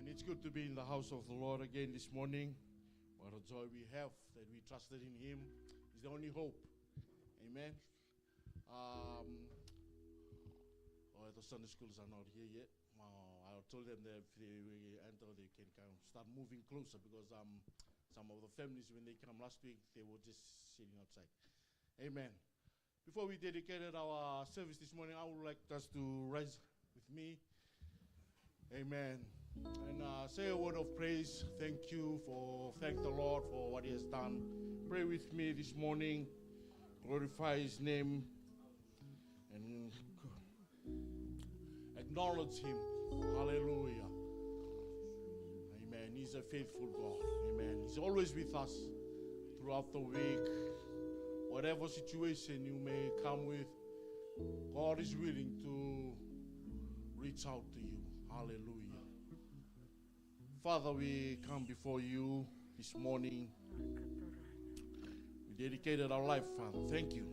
It's good to be in the house of the Lord again this morning. What a joy we have that we trusted in Him. He's the only hope. Amen. The Sunday schools are not here yet. I told them that if they enter, they can kind of start moving closer because some of the families, when they come last week, they were just sitting outside. Amen. Before we dedicated our service this morning, I would like us to rise with me. Amen. And say a word of praise. Thank the Lord for what He has done. Pray with me this morning. Glorify His name and acknowledge Him. Hallelujah. Amen. He's a faithful God. Amen. He's always with us throughout the week. Whatever situation you may come with, God is willing to reach out to you. Hallelujah. Father, we come before you this morning. We dedicated our life, Father. Thank you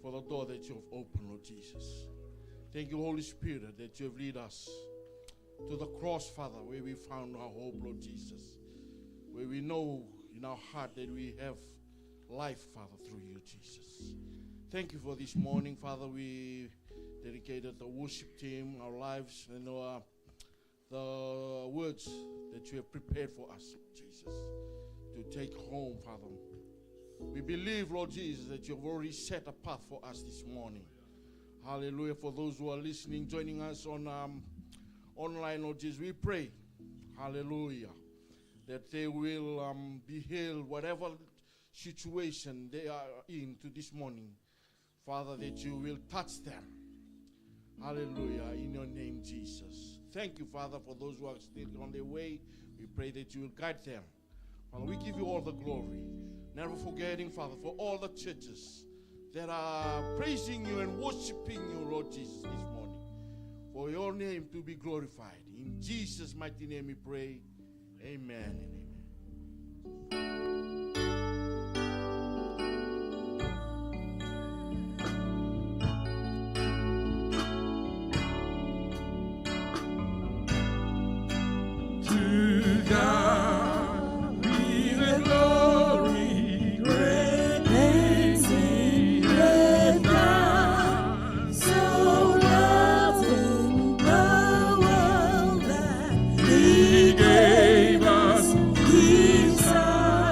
for the door that you have opened, Lord Jesus. Thank you, Holy Spirit, that you have led us to the cross, Father, where we found our hope, Lord Jesus. Where we know in our heart that we have life, Father, through you, Jesus. Thank you for this morning, Father. We dedicated the worship team, our lives, and the words that you have prepared for us, Lord Jesus, to take home, Father. We believe, Lord Jesus, that you have already set a path for us this morning. Hallelujah. For those who are listening, joining us on online, Lord Jesus, we pray, hallelujah, that they will be healed, whatever situation they are in to this morning. Father, that you will touch them. Hallelujah. In your name, Jesus. Thank you, Father, for those who are still on their way. We pray that you will guide them. Father, we give you all the glory. Never forgetting, Father, for all the churches that are praising you and worshiping you, Lord Jesus, this morning. For your name to be glorified. In Jesus' mighty name we pray. Amen and amen. He gave us His Son.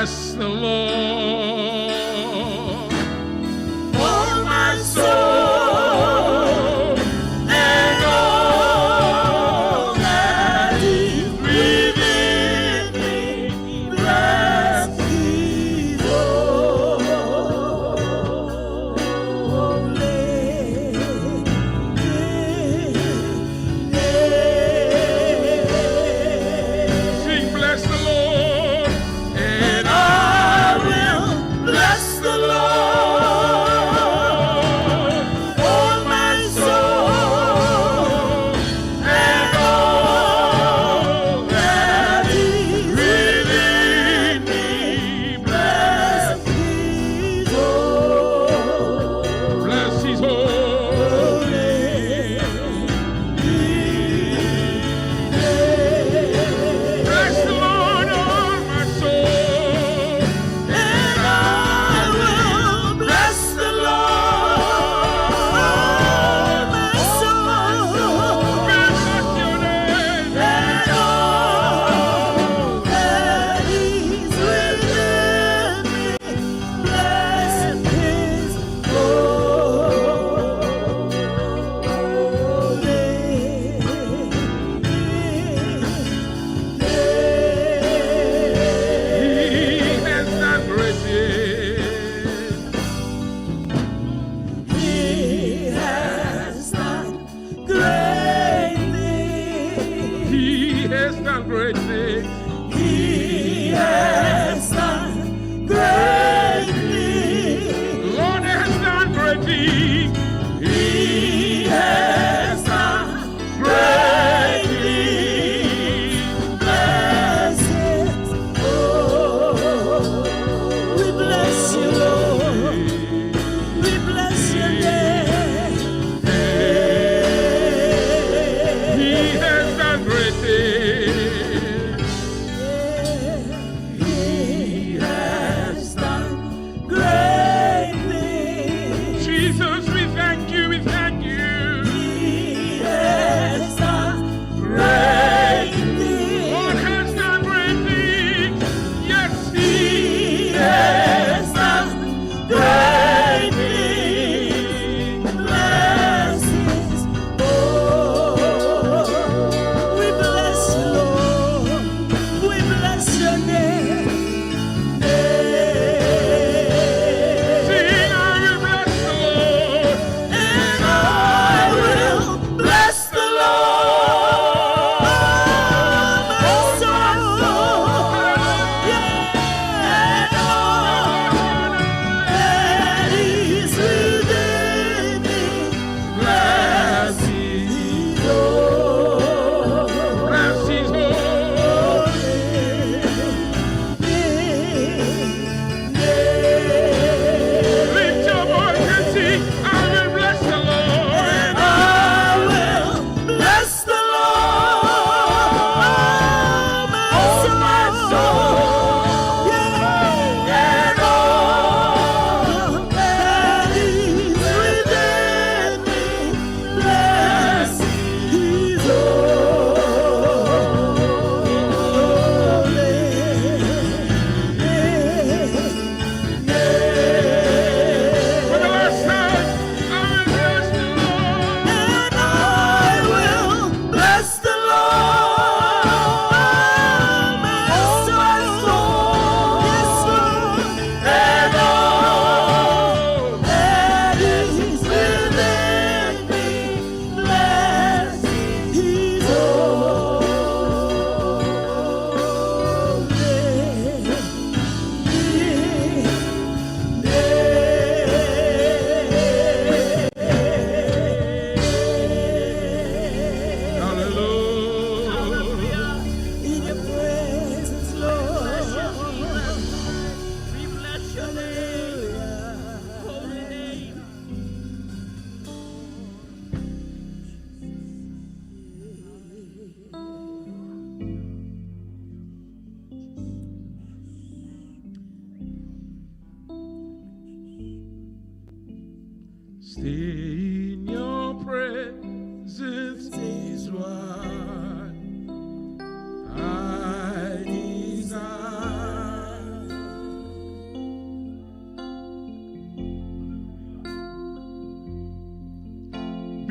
bless the Lord. Oh, my soul, and all that is within me, bless His holy name. Sing, bless the Lord, And I will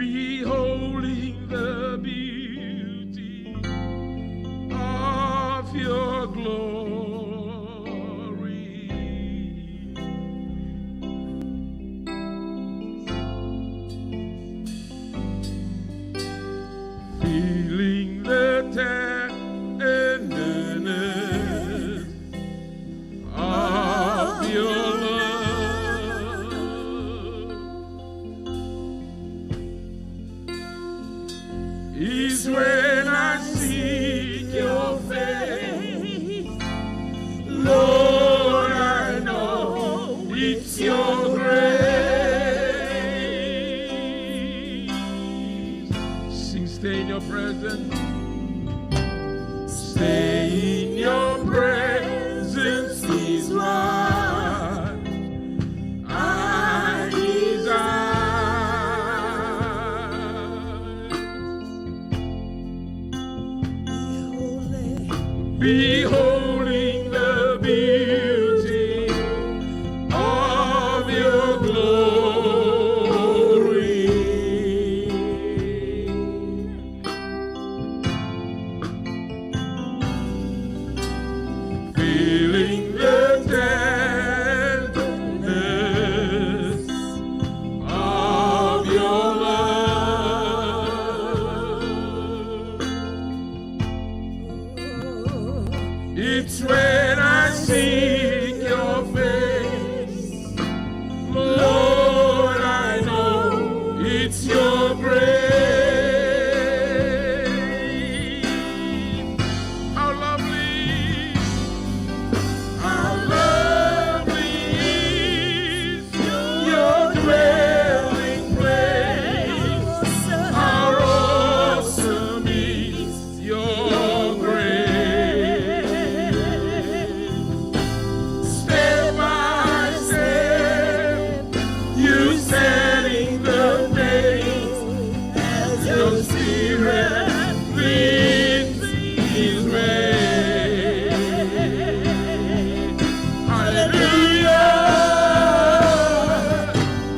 beholding the beauty of your glory, feeling the tenderness of your love, is when I seek your face. Lord, I know it's your grace. Sing, stay in your presence. Stay in your presence is what I desire. Beholding the beauty of your glory, feeling the tenderness of your love. It's when I seek your face, Lord, I know it's your grace. How lovely, how lovely is your dwelling place. How awesome is your grace. Step by step, you setting the pace as your spirit leads his way. Hallelujah,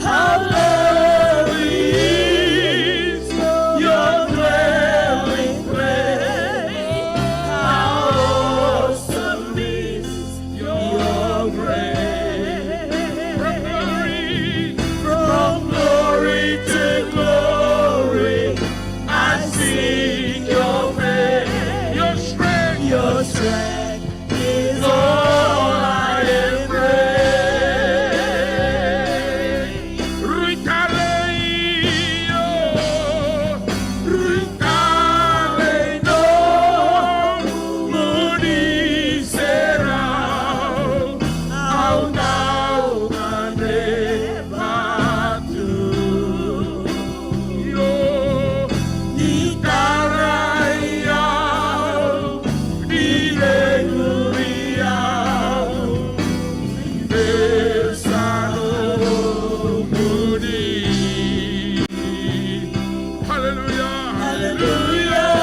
how lovely is your dwelling place. How awesome is your grace. From glory to glory, I seek your face. Your strength is all I embrace. Ritaleo, ritaleo, mudi serao, au nau manebatu. Yo, itaraiao, direguriao, versano mudi. Hallelujah, hallelujah.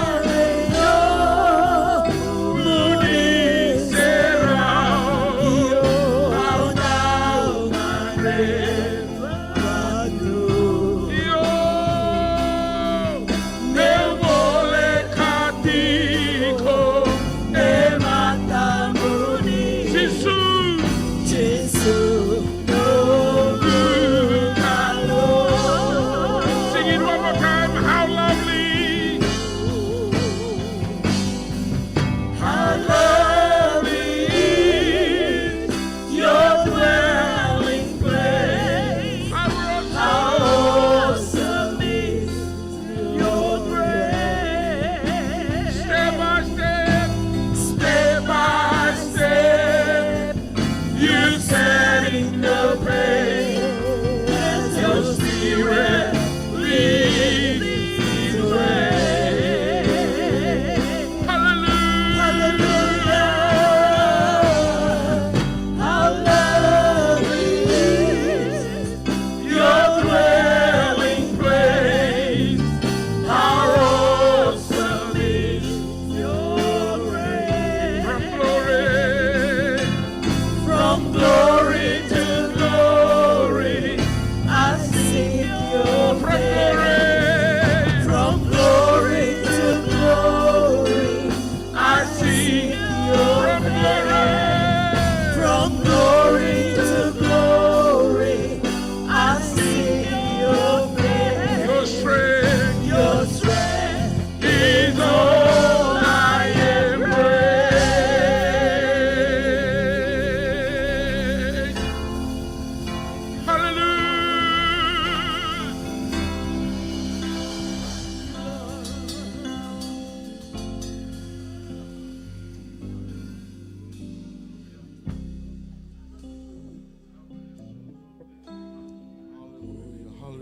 Ritaleo, mudi serao, au nau manebatu. Yo, meu molecatico, Jesus, no calor. Sing it one more time. How lovely, how lovely is your dwelling place.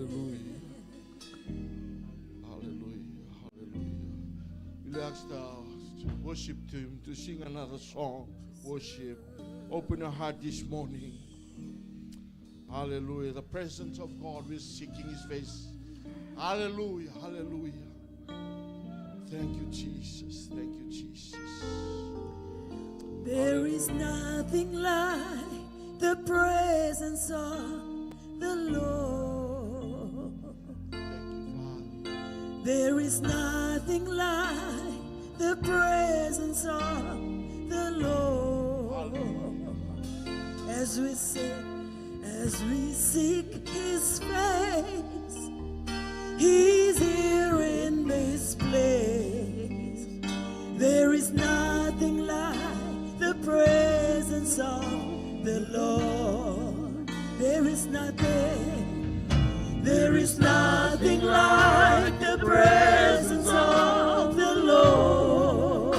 Hallelujah. Hallelujah. Hallelujah. We'll ask the worship team to sing another song. Worship. Open your heart this morning. Hallelujah. The presence of God, we're seeking His face. Hallelujah. Hallelujah. Thank you, Jesus. Thank you, Jesus. There is nothing like the presence of the Lord. Thank you, Father. There is nothing like the presence of the Lord. As we seek His face, He's here in this place. There is nothing like the presence of the Lord. There is nothing like the presence of the Lord.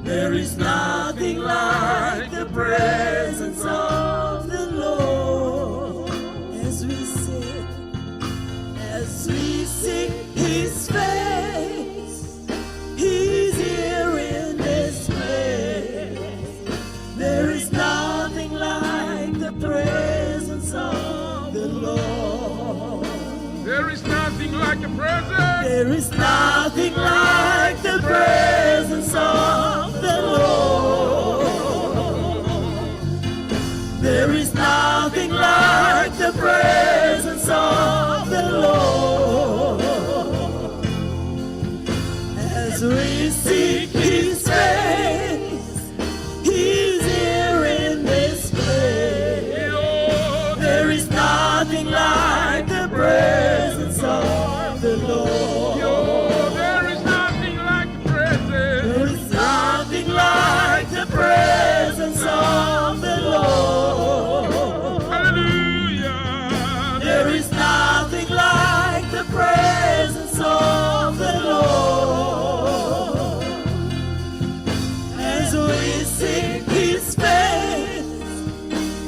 There is nothing like the presence of the Lord. As we seek His face, He's here in this place. There is nothing like the presence of the Lord. There is nothing like the presence. There is nothing like the presence of the Lord. There is nothing like the presence of the Lord. As we seek His face, He's here in this place. There is nothing like the presence of the Lord. There is nothing like the presence. There is nothing like the presence of the Lord. Hallelujah. There is nothing like the presence of the Lord. As we seek His face,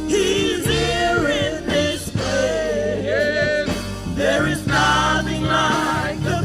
He's here in this place. Yes. There is nothing like the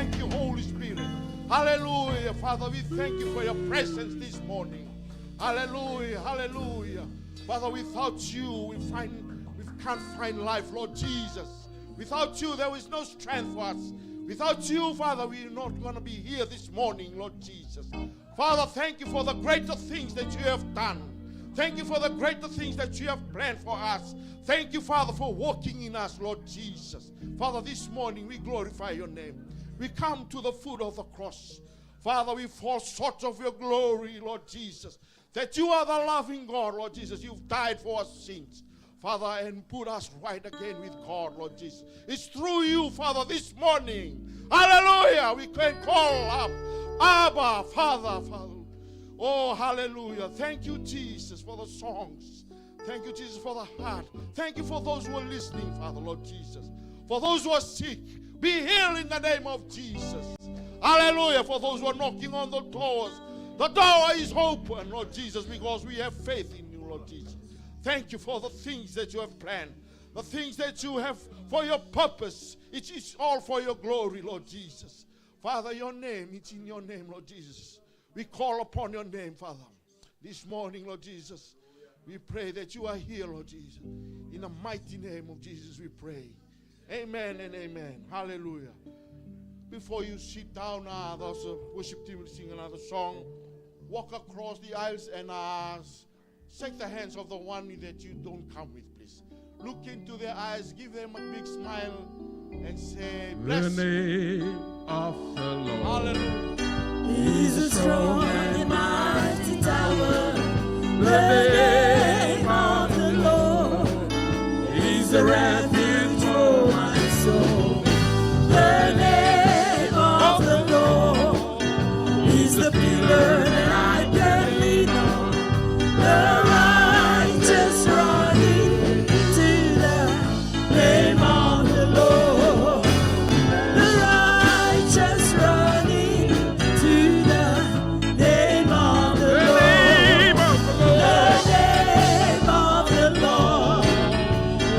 thank you, Holy Spirit. Hallelujah. Father, we thank you for your presence this morning. Hallelujah. Hallelujah. Father, without you, we can't find life, Lord Jesus. Without you, there is no strength for us. Without you, Father, we're not going to be here this morning, Lord Jesus. Father, thank you for the greater things that you have done. Thank you for the greater things that you have planned for us. Thank you, Father, for walking in us, Lord Jesus. Father, this morning we glorify your name. We come to the foot of the cross. Father, we fall short of your glory, Lord Jesus. That you are the loving God, Lord Jesus. You've died for our sins, Father, and put us right again with God, Lord Jesus. It's through you, Father, this morning. Hallelujah. We can call up, Abba, Father, Father. Oh, hallelujah. Thank you, Jesus, for the songs. Thank you, Jesus, for the heart. Thank you for those who are listening, Father, Lord Jesus. For those who are sick, be healed in the name of Jesus. Hallelujah. For those who are knocking on the doors, the door is open, Lord Jesus, because we have faith in you, Lord Jesus. Thank you for the things that you have planned, the things that you have for your purpose. It is all for your glory, Lord Jesus. Father, your name, it's in your name, Lord Jesus. We call upon your name, Father. This morning, Lord Jesus, we pray that you are here, Lord Jesus. In the mighty name of Jesus, we pray. Amen and amen. Hallelujah. Before you sit down, there's a worship team will sing another song. Walk across the aisles and shake the hands of the one that you don't come with, please. Look into their eyes, give them a big smile, and say, bless the name of the Lord. Hallelujah. He's a strong and mighty tower. The name of the Lord is the refuge for my soul. The name of the Lord is the pillar that I can lean on. The righteous run into the name of the Lord. The righteous run into the name of the Lord. The name of the Lord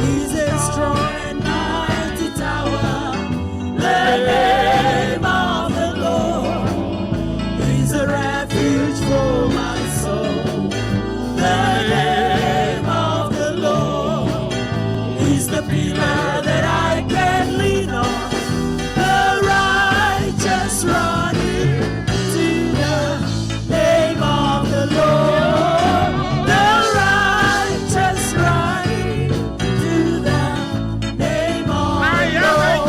is a strong and mighty tower. The name of the Lord is a refuge for my soul. The name of the Lord is the pillar that I can lean on. The righteous run into the name of the Lord. The righteous run into the name of the Lord.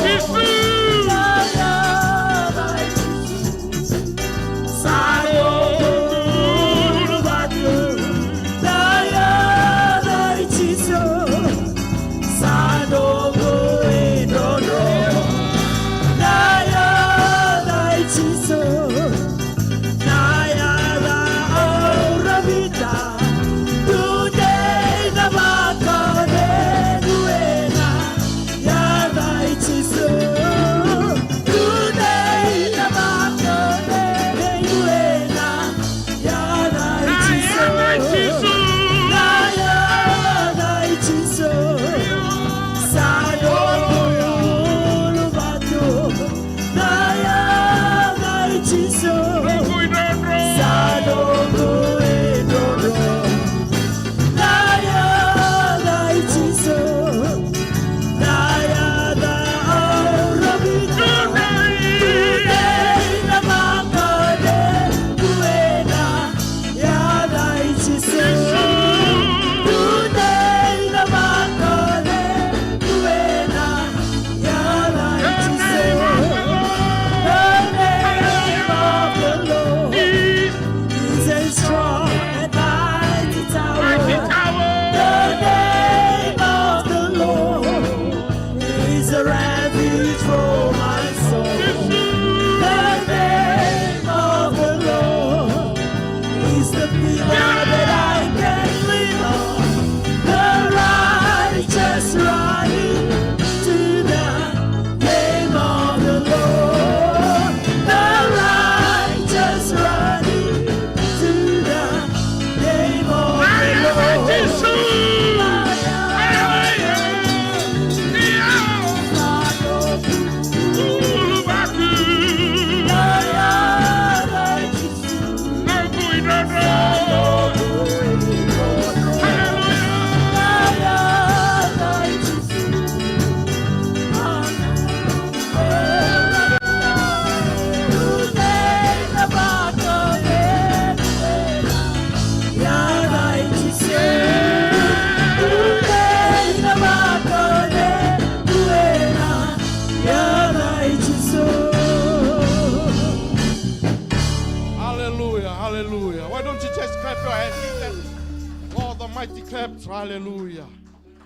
mighty clap. Hallelujah.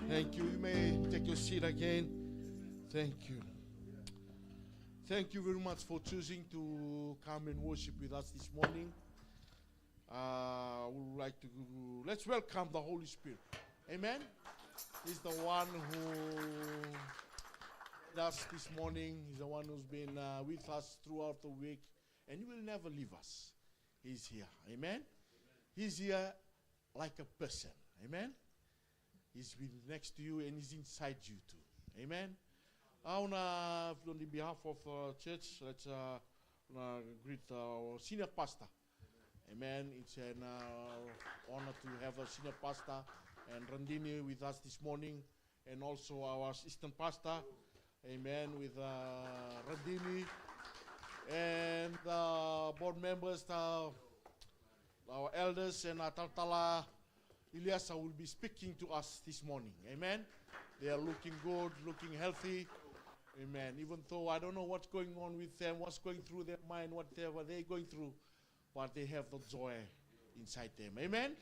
Thank you. You may take your seat again. Thank you. Thank you very much for choosing to come and worship with us this morning. We would like to let's welcome the Holy Spirit. Amen. He's the one who led us this morning. He's the one who's been with us throughout the week, and he will never leave us. He's here. Amen. He's here like a person. Amen. He's been next to you and he's inside you too. Amen. I want to, on behalf of church, let's greet our senior pastor. Amen. It's an honor to have a senior pastor and Randini with us this morning, and also our assistant pastor. Amen. With Randini and board members, our elders, and Taltala Ilyasa will be speaking to us this morning. Amen. They are looking good, looking healthy. Amen. Even though I don't know what's going on with them, what's going through their mind, whatever they're going through, but they have the joy inside them. Amen.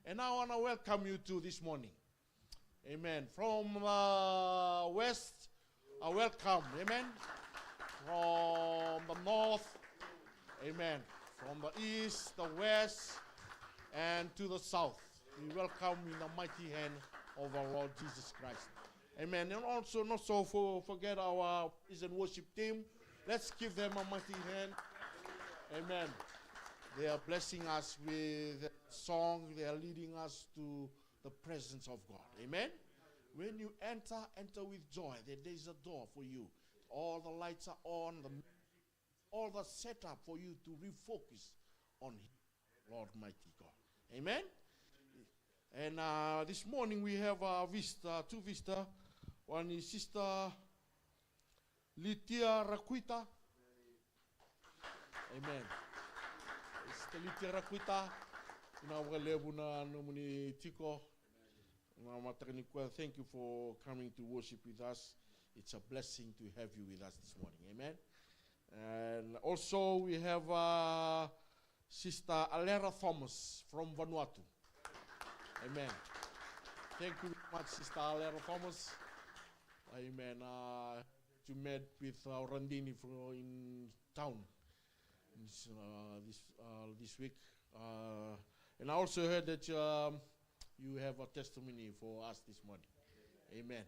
And I want to welcome you too this morning. Amen. From west, I welcome. Amen. From the north, amen. From the east, the west, and to the south, we welcome in the mighty hand of our Lord Jesus Christ. Amen. And also, not so forget our praise and worship team. Let's give them a mighty hand. Amen. They are blessing us with song. They are leading us to the presence of God. Amen. When you enter with joy. There's a door for you. All the lights are on. All the setup for you to refocus on Him, Lord mighty God. Amen. And this morning we have two visitors. One is Sister Litia Rakuita. Amen. Sister Litia Rakuita. Thank you for coming to worship with us. It's a blessing to have you with us this morning. Amen. And also we have Sister Alera Thomas from Vanuatu. Amen. Thank you very much, Sister Alera Thomas. Amen. You met with Randini in town this week. And I also heard that you have a testimony for us this morning. Amen.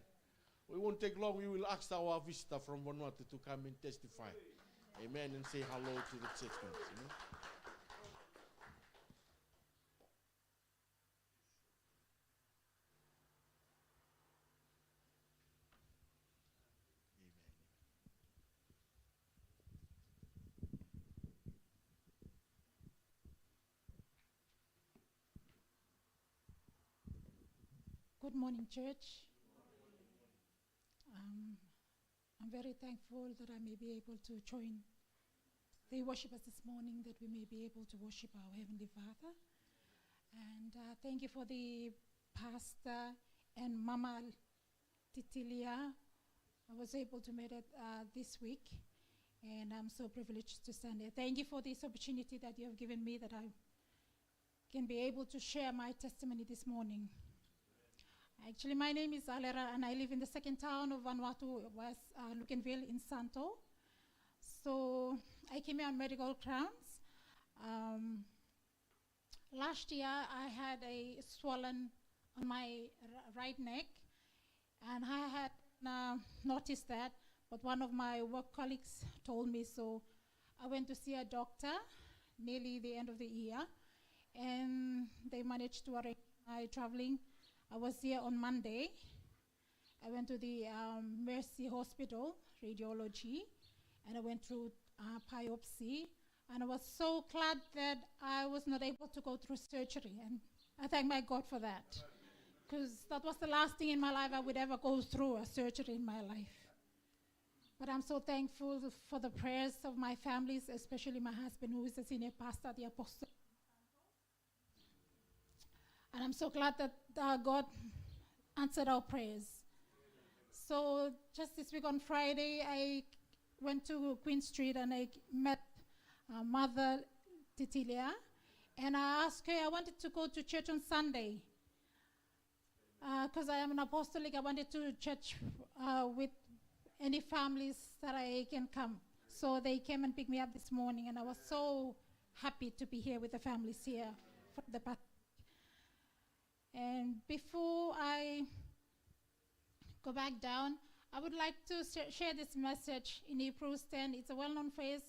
We won't take long. We will ask our visitor from Vanuatu to come and testify. Amen. And say hello to the church members. Amen. Good morning, church. I'm very thankful that I may be able to join the worshipers this morning, that we may be able to worship our Heavenly Father. And thank you for the pastor and Mama Titilia. I was able to meet it this week, and I'm so privileged to stand there. Thank you for this opportunity that you have given me, that I can be able to share my testimony this morning. Actually, my name is Alera, and I live in the second town of Vanuatu, West Lucanville in Santo. So I came here on medical grounds. Last year, I had a swollen on my right neck, and I had noticed that, but one of my work colleagues told me, so I went to see a doctor nearly the end of the year, and they managed to arrange my traveling. I was here on Monday. I went to the Mercy Hospital, radiology, and I went through biopsy. And I was so glad that I was not able to go through surgery. And I thank my God for that. Because that was the last thing in my life I would ever go through, a surgery in my life. But I'm so thankful for the prayers of my families, especially my husband, who is a senior pastor, the apostle. And I'm so glad that God answered our prayers. So just this week on Friday, I went to Queen Street and I met Mother Titilia. And I asked her, I wanted to go to church on Sunday. because I am an apostolic, I wanted to church with any families that I can come. So they came and picked me up this morning, and I was so happy to be here with the families here from the past. And before I go back down, I would like to share this message in Hebrews 10. It's a well-known phrase,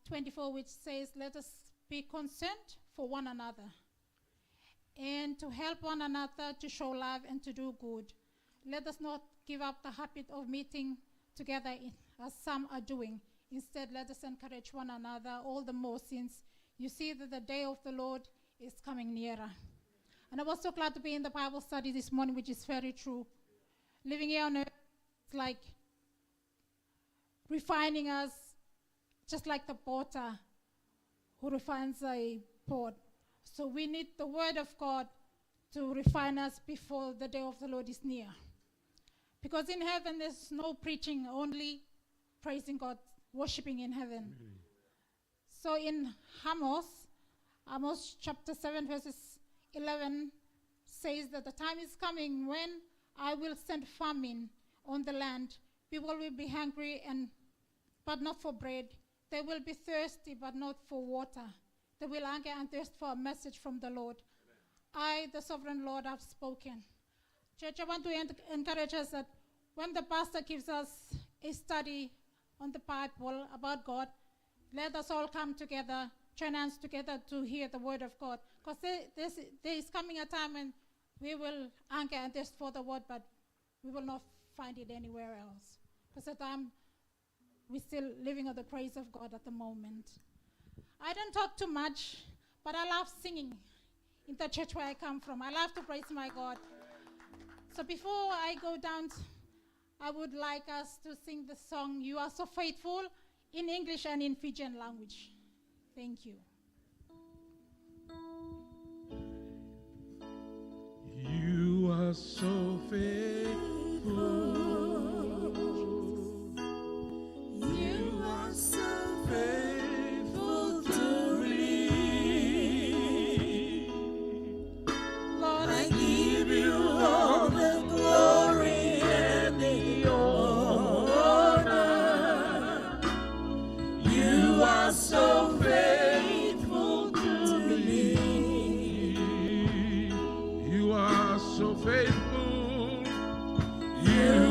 24, which says, let us be concerned for one another and to help one another to show love and to do good. Let us not give up the habit of meeting together as some are doing. Instead, let us encourage one another all the more since you see that the day of the Lord is coming nearer. And I was so glad to be in the Bible study this morning, which is very true. Living here on earth is like refining us, just like the potter who refines a pot. So we need the word of God to refine us before the day of the Lord is near. Because in heaven there's no preaching, only praising God, worshiping in heaven. So in Amos chapter 7 verses 11 says that the time is coming when I will send famine on the land. People will be hungry but not for bread. They will be thirsty but not for water. They will hunger and thirst for a message from the Lord. I, the sovereign Lord, have spoken. Church, I want to encourage us that when the pastor gives us a study on the Bible about God, let us all come together, join hands together to hear the word of God. Because there is coming a time when we will hunger and thirst for the word, but we will not find it anywhere else. Because at the time, we're still living on the grace of God at the moment. I don't talk too much, but I love singing in the church where I come from. I love to praise my God. So before I go down, I would like us to sing the song, You Are So Faithful, in English and in Fijian language. Thank you. You are so faithful. You are so Faithful to me. Lord, I give you all the glory and the honor. You are so faithful to me. You are so faithful. You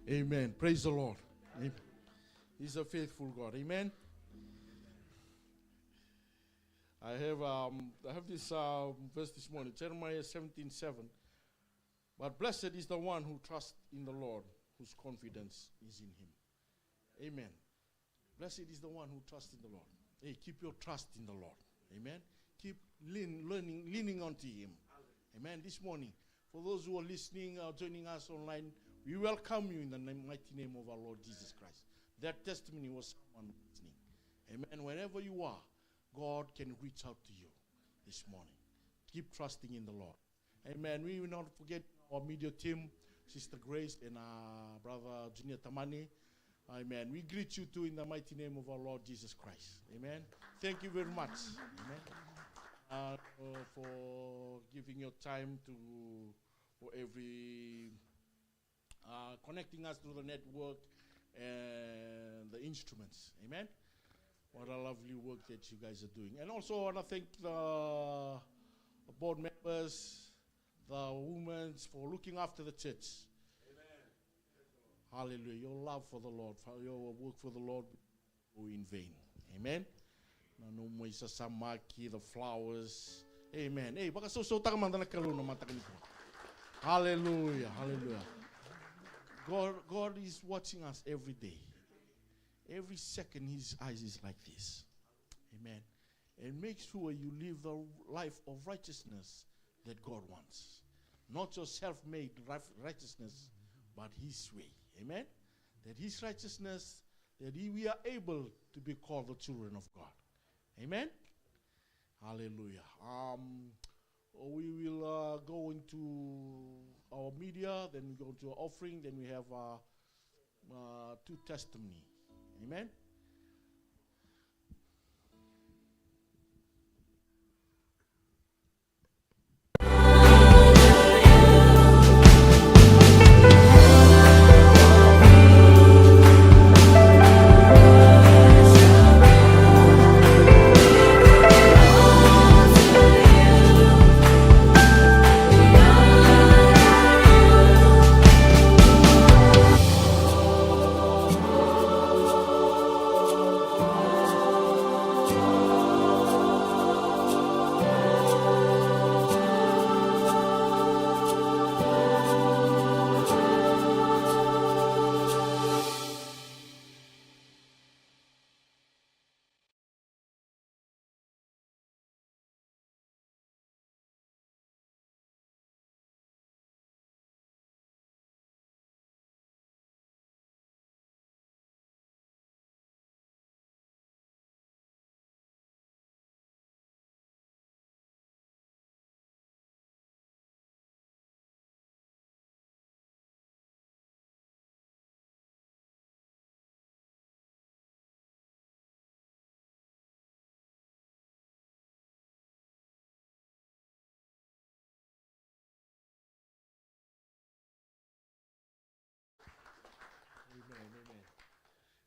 Amen. Praise the Lord. Amen. He's a faithful God. Amen. I have this verse this morning, Jeremiah 17:7. But blessed is the one who trusts in the Lord, whose confidence is in him. Amen. Blessed is the one who trusts in the Lord. Hey, keep your trust in the Lord. Amen. Keep leaning onto him. Amen. This morning, for those who are listening or joining us online, we welcome you in the mighty name of our Lord Jesus Christ. That testimony was someone listening. Amen. Wherever you are, God can reach out to you this morning. Keep trusting in the Lord. Amen. We will not forget our media team, Sister Grace and Brother Junior Tamani. Amen. We greet you too in the mighty name of our Lord Jesus Christ. Amen. Thank you very much. Amen. For giving your time for every connecting us through the network and the instruments. Amen. What a lovely work that you guys are doing. And also I want to thank the board members, the women for looking after the church. Amen. Hallelujah. Your love for the Lord, for your work for the Lord will go in vain. Amen. The flowers. Amen. Hey, baka so takamanda na kaluna matakin ko. Hallelujah. Hallelujah. God is watching us every day. Every second his eyes is like this. Amen. And make sure you live the life of righteousness that God wants. Not your self-made righteousness, but his way. Amen. That his righteousness, that we are able to be called the children of God. Amen. Hallelujah. We will go into our media, then we go to our offering, then we have 2 testimony. Amen.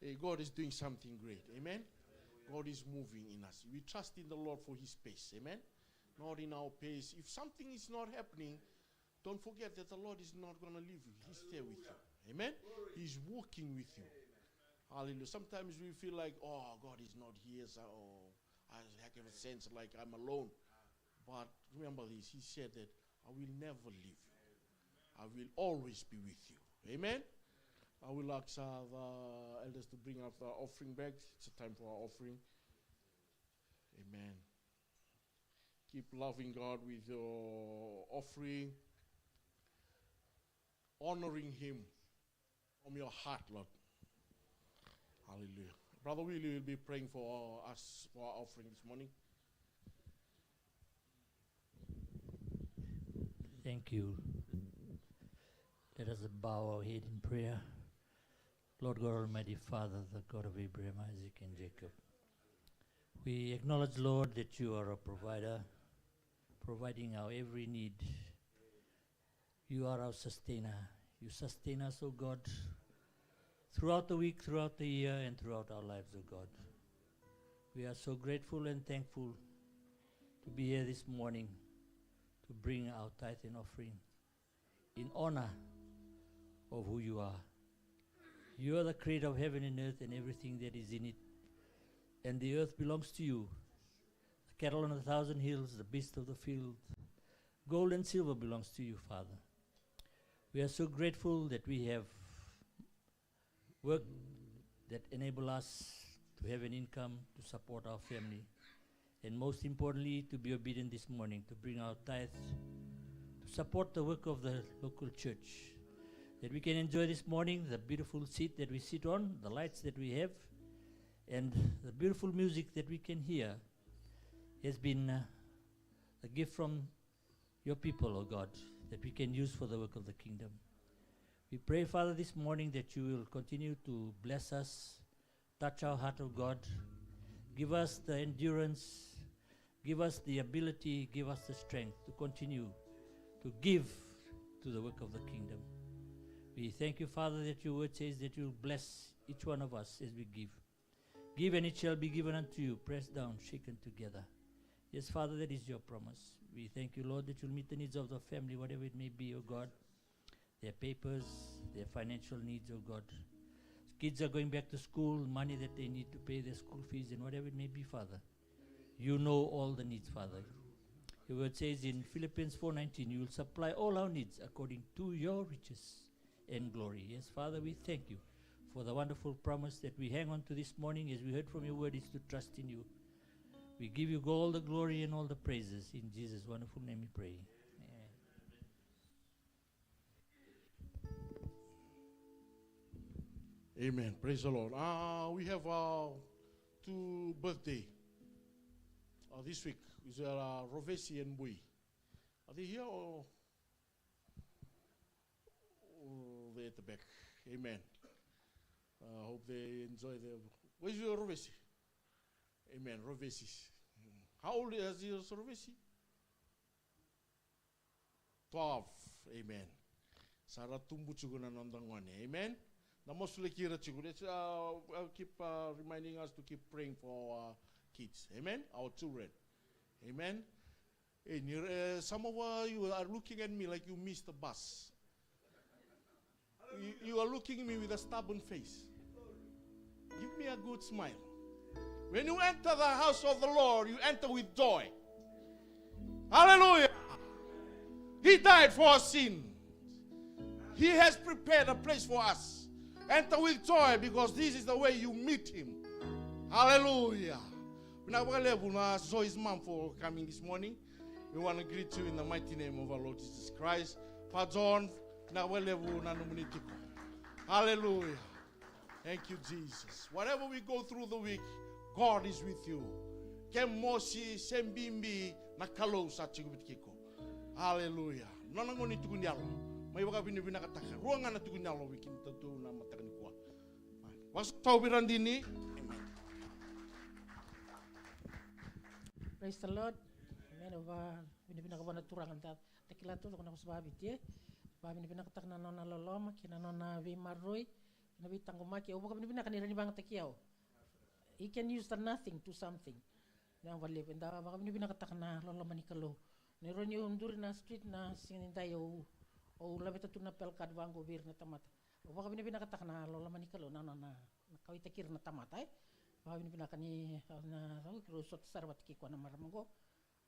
Hey, God is doing something great. Amen. God is moving in us. We trust in the Lord for his pace. Amen. Not in our pace. If something is not happening, don't forget that the Lord is not going to leave you. He's there with you. Amen. He's walking with you. Hallelujah. Sometimes we feel like, oh, God is not here. So, I have a sense like I'm alone. But remember this. He said that I will never leave you. I will always be with you. Amen. I will ask the elders to bring up the offering bags. It's a time for our offering. Amen. Keep loving God with your offering. Honoring him from your heart, Lord. Hallelujah. Brother Willie will be praying for us for our offering this morning. Thank you. Let us bow our head in prayer. Lord God Almighty Father, the God of Abraham, Isaac, and Jacob. We acknowledge, Lord, that you are a provider, providing our every need. You are our sustainer. You sustain us, O God, throughout the week, throughout the year, and throughout our lives, O God. We are so grateful and thankful to be here this morning to bring our tithe and offering in honor of who you are. You are the creator of heaven and earth and everything that is in it. And the earth belongs to you. The cattle on 1,000 hills, the beasts of the field. Gold and silver belongs to you, Father. We are so grateful that we have work that enable us to have an income to support our family. And most importantly, to be obedient this morning, to bring our tithes, to support the work of the local church. That we can enjoy this morning the beautiful seat that we sit on, the lights that we have, and the beautiful music that we can hear has been a gift from your people, O God, that we can use for the work of the kingdom. We pray, Father, this morning that you will continue to bless us, touch our heart, O God, give us the endurance, give us the ability, give us the strength to continue to give to the work of the kingdom. We thank you, Father, that your word says that you will bless each one of us as we give. Give and it shall be given unto you, pressed down, shaken together. Yes, Father, that is your promise. We thank you, Lord, that you'll meet the needs of the family, whatever it may be, O God. Their papers, their financial needs, O God. Kids are going back to school, money that they need to pay their school fees and whatever it may be, Father. You know all the needs, Father. Your word says in Philippians 4:19, you will supply all our needs according to your riches and glory. Yes, Father, we thank you for the wonderful promise that we hang on to this morning as we heard from your word is to trust in you. We give you all the glory and all the praises. In Jesus' wonderful name we pray. Amen. Praise the Lord. We have two birthday this week. Is there Rovesi and Bui? Are they here or they're at the back? Amen. Hope they enjoy their. Where's your Rovesi? Amen. Rovesi. How old is your Rovesi? 12. Amen. Sarah tumbu chuguna nandangwane. Amen. Namosule kira chugu. I'll keep reminding us to keep praying for our kids. Amen. Our children. Amen. And some of you are looking at me like you missed the bus. You are looking at me with a stubborn face. Give me a good smile. When you enter the house of the Lord, you enter with joy. Hallelujah. He died for our sin. He has prepared a place for us. Enter with joy because this is the way you meet him. Hallelujah. Zoe's mom for coming this morning. We want to greet you in the mighty name of our Lord Jesus Christ. Pa John, hallelujah. Thank you, Jesus. Whatever we go through the week, God is with you. Kemosi sembimbi nakalo sa chigubitkiko. Hallelujah. Nanangoni tugunyalo. May baka binibina kataka. Ruangan na tugunyalo wikin tatu na matakan ko. Was tawbiran dini. Praise the Lord. Amen. Binibina ka ba na turangan ta. Takila to ko na kusababit ye. Ba binibina ka takna na loloma kinano na vi maroy. Nabi tangumaki o baka binibina ka ni bang takiyaw. He can use the nothing to something. Na wali penda baka binibina ka takna loloma ni kalo. Nero ni undur na street na singin tayo o labita tu na pelkad wango bir na tamat. O baka binibina ka takna loloma ni kalo na kawit takir na tamat ay. Baka binibina ka ni na rusot sarwat ki ko na maramago.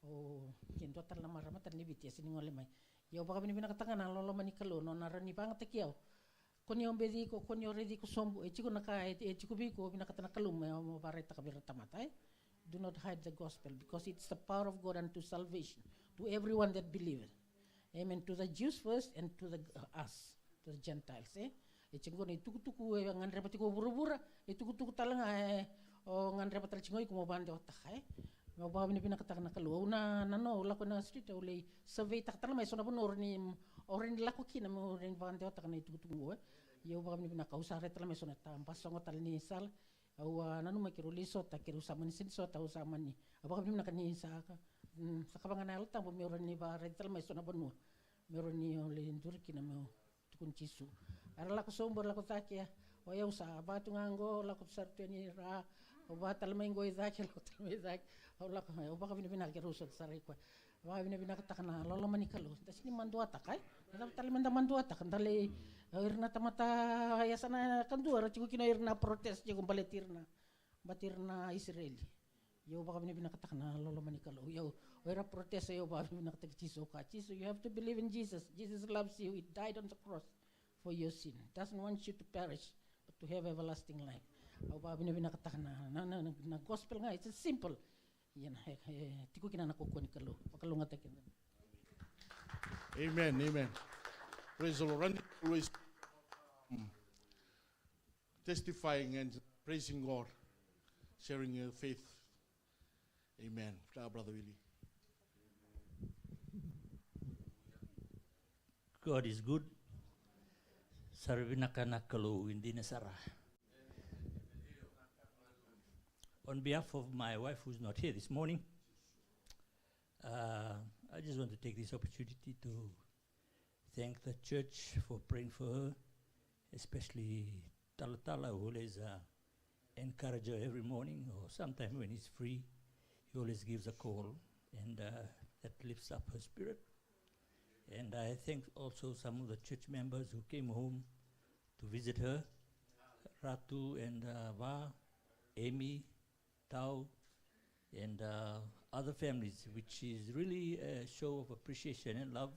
O kindo tar na maramat ni biti siningol may. Yo baka binibina ka takna loloma ni kalo no narani bang takiyaw. Konyo bedi ko konyo ready ko sombo chiko naka chiko biko binakata nakalum mo bareta kabira tamatay. Do not hide the gospel because it's the power of God unto salvation to everyone that believeth. Amen. To the Jews first and to the us, to the Gentiles. Chingo ni tuku ngan repati ko bura-bura tuku talang o ngan repati chingo ko mo bande otak mo ba binakata nakalu na nano la ko na street uli survey taktal may sona punor ni orin lako kina mo rin bande otak na tuku yo ba binakausare tal may sona tampas songo tal ni sal au nanu makiruliso takiru saman sinso tau saman ni abaka binakani sa kabangan alta mo meron ni ba rental may sona bonu meron ni lindur kina mo tukun chisu ara la ko sombor la ko takia o yaw sa batu ngango la ko sartu ni ra Oba talamay ngoi dak lo talamay dak. Ola ka oba ka binibina ke rusot sarai kwa. Oba binibina ka takana lolo manikalo. Tas ni mandua takai. Talamay mandua tak ndale irna tamata yasana kandua rachiku kina irna protest jiku baletirna. Batirna Israeli. Yo baka binibina ka takana lolo manikalo. Yo Wera protest yo ba binakta Chiso ka. Chiso, you have to believe in Jesus. Jesus loves you. He died on the cross for your sin. Doesn't want you to perish, but to have everlasting life. Ba binakta na gospel nga. It's simple. Yan tiku kina nakukuha ni kalo. Pakalunga takin. Amen, amen. Praise the Lord. Randy always testifying and praising God, sharing your faith. Amen. Brother Willie. God is good. Sarvinakana kalu hindi nasara. On behalf of my wife who's not here this morning, I just want to take this opportunity to thank the church for praying for her, especially Talatala, who always encourages her every morning, or sometime when he's free, he always gives a call, and that lifts up her spirit. And I thank also some of the church members who came home to visit her, Ratu and Va, Amy, Tau, and other families, which is really a show of appreciation and love.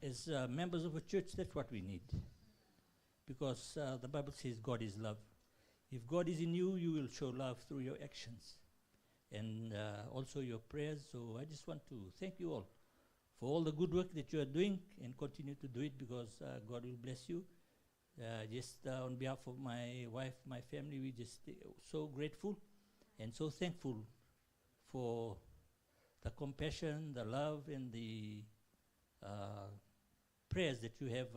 As members of a church, that's what we need. Because the Bible says God is love. If God is in you, you will show love through your actions and also your prayers. So I just want to thank you all for all the good work that you are doing, and continue to do it, because God will bless you. On behalf of my wife, my family, we just so grateful and so thankful for the compassion, the love, and the prayers that you have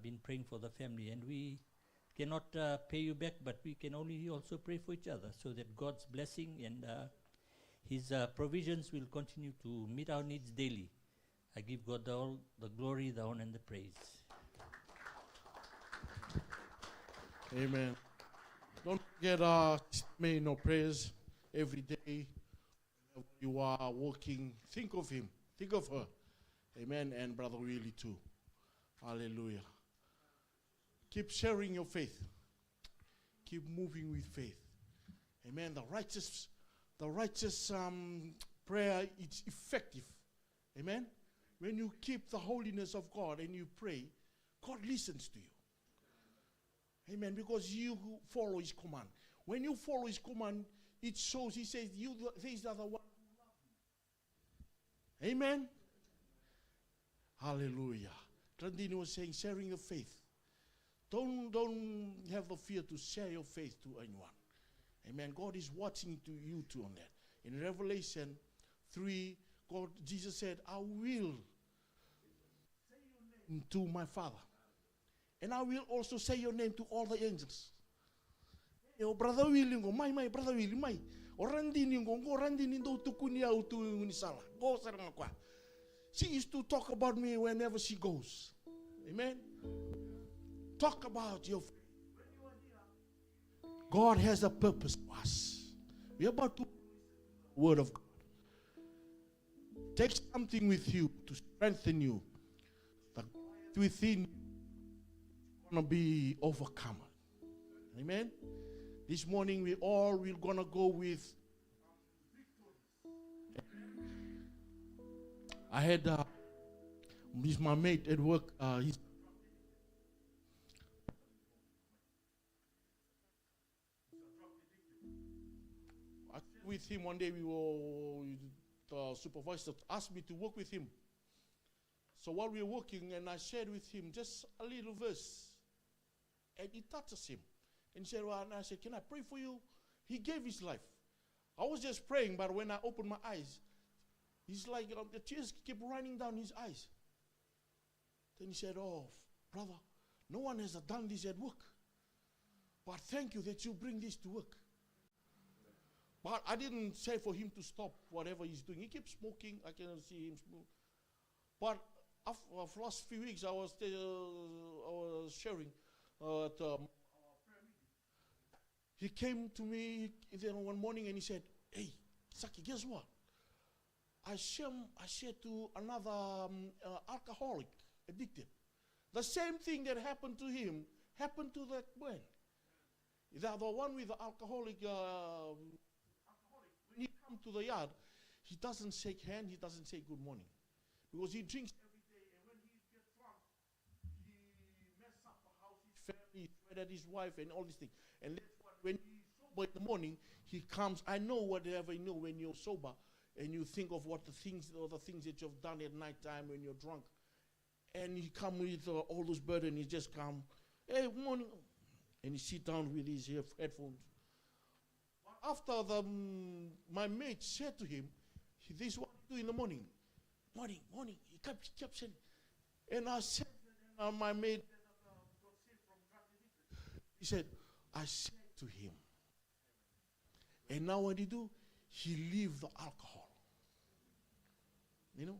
been praying for the family. And we cannot pay you back, but we can only also pray for each other, so that God's blessing and His provisions will continue to meet our needs daily. I give God all the glory, the honor, and the praise. Amen. Don't forget may no prayers every day. Whenever you are walking, think of him, think of her. Amen. And Brother Willie too. Hallelujah. Keep sharing your faith. Keep moving with faith. Amen. The righteous prayer is effective. Amen. When you keep the holiness of God and you pray, God listens to you. Amen. Because you follow His command. When you follow His command, it shows. He says, these are the one who love me. Amen. Hallelujah. Randini was saying, sharing your faith. Don't have the fear to share your faith to anyone. Amen. God is watching to you too on that. In Revelation 3, Jesus said, I will say your name to my Father. And I will also say your name to all the angels. Oh, Brother Willing, my Brother Willing, my. Orandini go randini do tukuni au tu unisala. Go sarang kwa. She used to talk about me whenever she goes. Amen. Talk about your faith. God has a purpose for us. We're about to the Word of God. Take something with you to strengthen you. The God within you is going to be overcome. Amen. This morning we're going to go with. I had my mate at work. He's with him one day. The supervisor asked me to work with him. So while we were working, and I shared with him just a little verse, and it touches him. And he said, well, and I said, can I pray for you? He gave his life. I was just praying, but when I opened my eyes, he's like, the tears kept running down his eyes. Then he said, oh, brother, no one has done this at work. But thank you that you bring this to work. But I didn't say for him to stop whatever he's doing. He keeps smoking. I cannot see him smoke. But after the last few weeks, I was sharing at he came to me one morning and he said, "Hey, Saki, guess what? I shared to another alcoholic, addicted. The same thing that happened to him happened to that man. The one with the alcoholic, when he comes to the yard, he doesn't shake hand, he doesn't say good morning. Because he drinks every day, and when he gets drunk, he messes up the house, his family, he sweat at his wife, and all these things. And that's what, when he's sober in the morning, he comes. I know whatever you know when you're sober, and you think of what the things that you've done at night time when you're drunk. And he come with all those burden, he just come, "Hey, morning." And he sit down with his headphones. But after my mate said to him, "This is what you do in the morning." Morning. He kept saying. And I said, my mate got saved from drug addiction. He said, I said to him. And now what he do? He leave the alcohol. You know?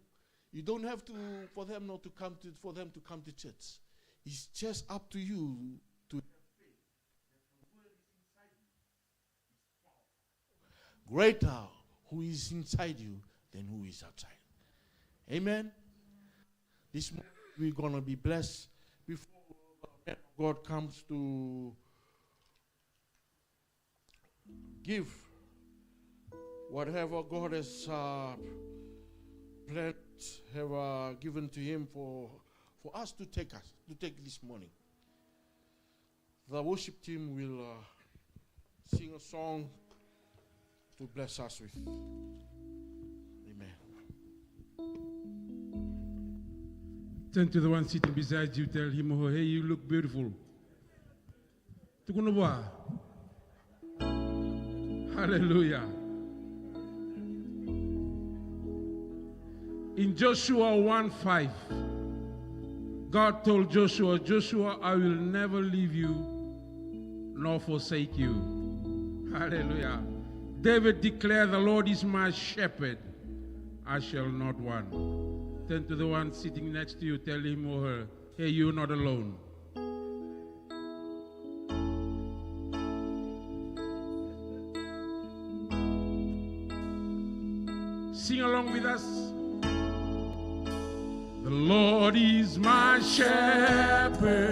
You don't have to for them to come to church. It's just up to you to have faith that the word is inside you. Greater who is inside you than who is outside. Amen. This morning we're gonna be blessed before God comes to give whatever God has planned, have given to him for us to take this morning. The worship team will sing a song to bless us with. Amen. Turn to the one sitting beside you, tell him, "Oh, hey, you look beautiful." Tukunoboa. Hallelujah. In Joshua 1:5, God told Joshua, "Joshua, I will never leave you nor forsake you." Hallelujah. David declared, "The Lord is my shepherd, I shall not want." Turn to the one sitting next to you, tell him or her, "Hey, you're not alone." Sing along with us. The Lord is my shepherd.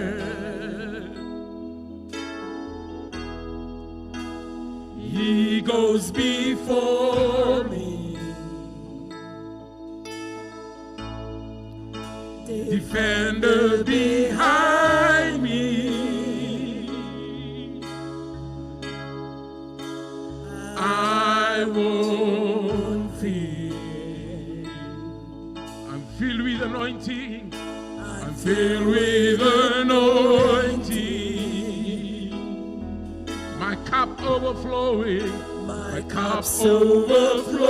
He goes before me. Defender behind me. I won't fear. I'm filled with anointing. I'm filled with anointing. My cup overflowing. My cup's overflowing.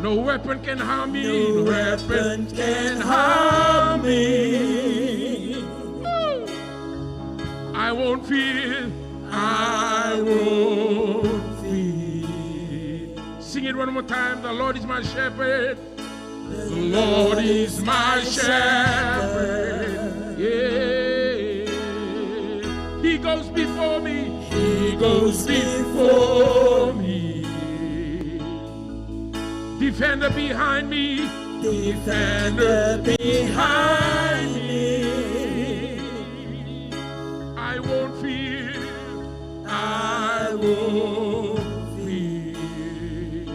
No weapon can harm me. No weapon can harm me. I won't fear. I won't fear. Sing it one more time. The Lord is my shepherd. The Lord is my shepherd. Yeah. He goes before me. He goes before me. Defender behind me. Defender behind me. I won't fear. I won't fear.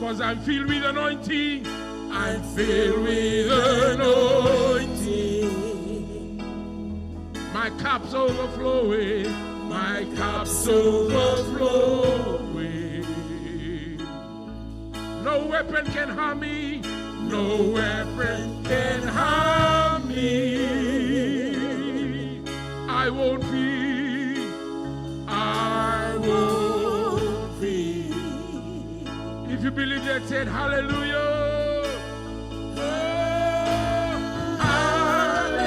'Cause I'm filled with anointing. I'm filled with anointing. My cup's overflowing. My cup's overflowing. No weapon can harm me. No weapon can harm me. I won't fear. I won't fear. If you believe that, say hallelujah. Oh, hallelujah.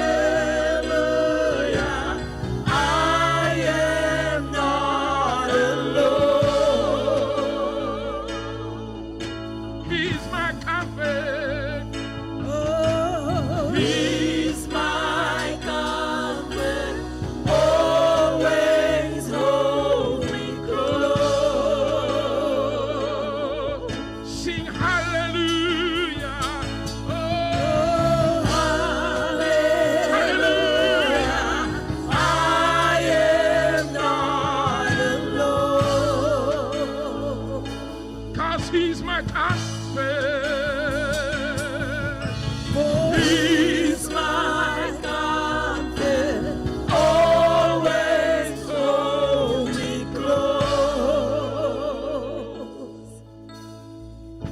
I am not alone. He's my comfort. Oh, he's my comfort. my comfort. He's my comfort, always hold me close.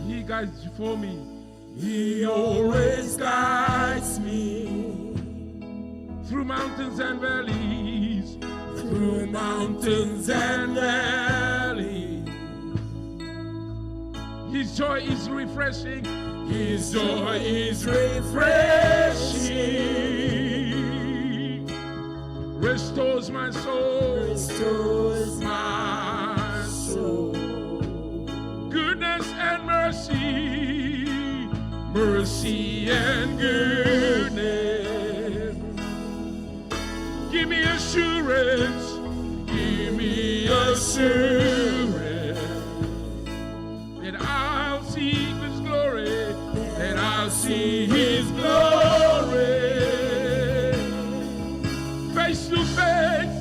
He guides for me. He always guides me Through mountains and valleys. through mountains and valleys. His joy is refreshing. His joy is refreshing, Restores my soul. restores my soul. Goodness and mercy. Mercy and goodness, Give me assurance. give me assurance That I'll see His glory. that I'll see His glory Face to face.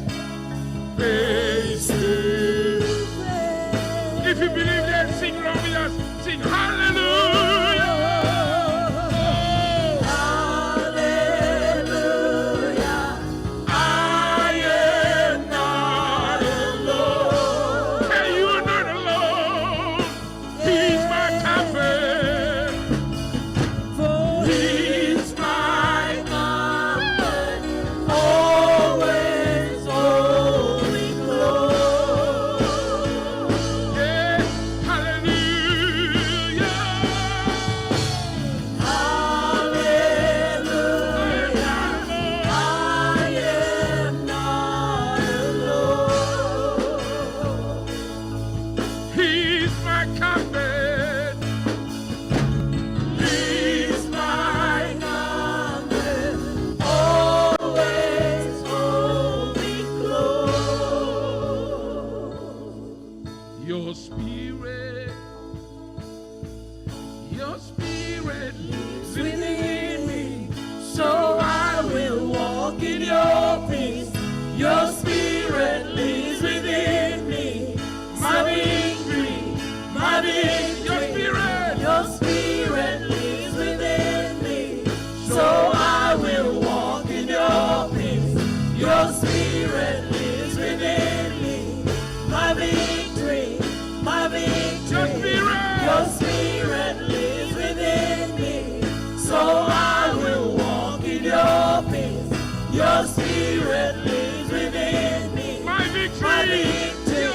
face to face. If you believe that, sing along with us. Sing hallelujah. Hallelujah, I am not alone. Hey, you are not alone. He's my comfort. For He's my comfort, always hold me close. Yeah, hallelujah. Hallelujah, I am not alone. He's my comfort. He's my comfort, always hold me close. Your spirit lives Within me, so I will walk in your peace. Your spirit lives within me, my victory, my victory. Your spirit. Your spirit lives within me, so I will walk in your peace. Your spirit lives within me, my victory, my victory. Your spirit. Your spirit lives within me, so I will walk in your peace. Your spirit lives within me, My my victory. victory,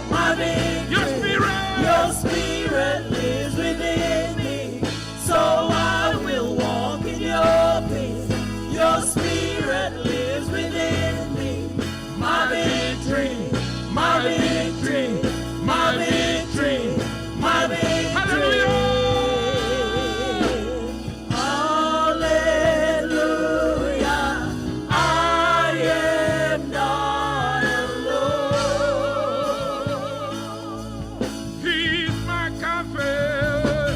my victory. Your spirit. Your spirit lives within me, so I will walk in your peace. Your spirit lives within me, my victory, my victory, my victory, my victory. Hallelujah. Hallelujah, I am not alone. He's my comfort.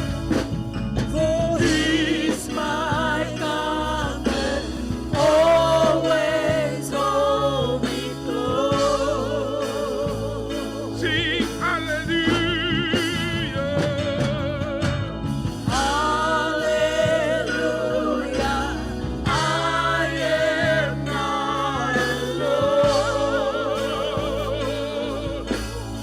For He's my comfort, always hold me close. Sing hallelujah. Hallelujah, I am not alone.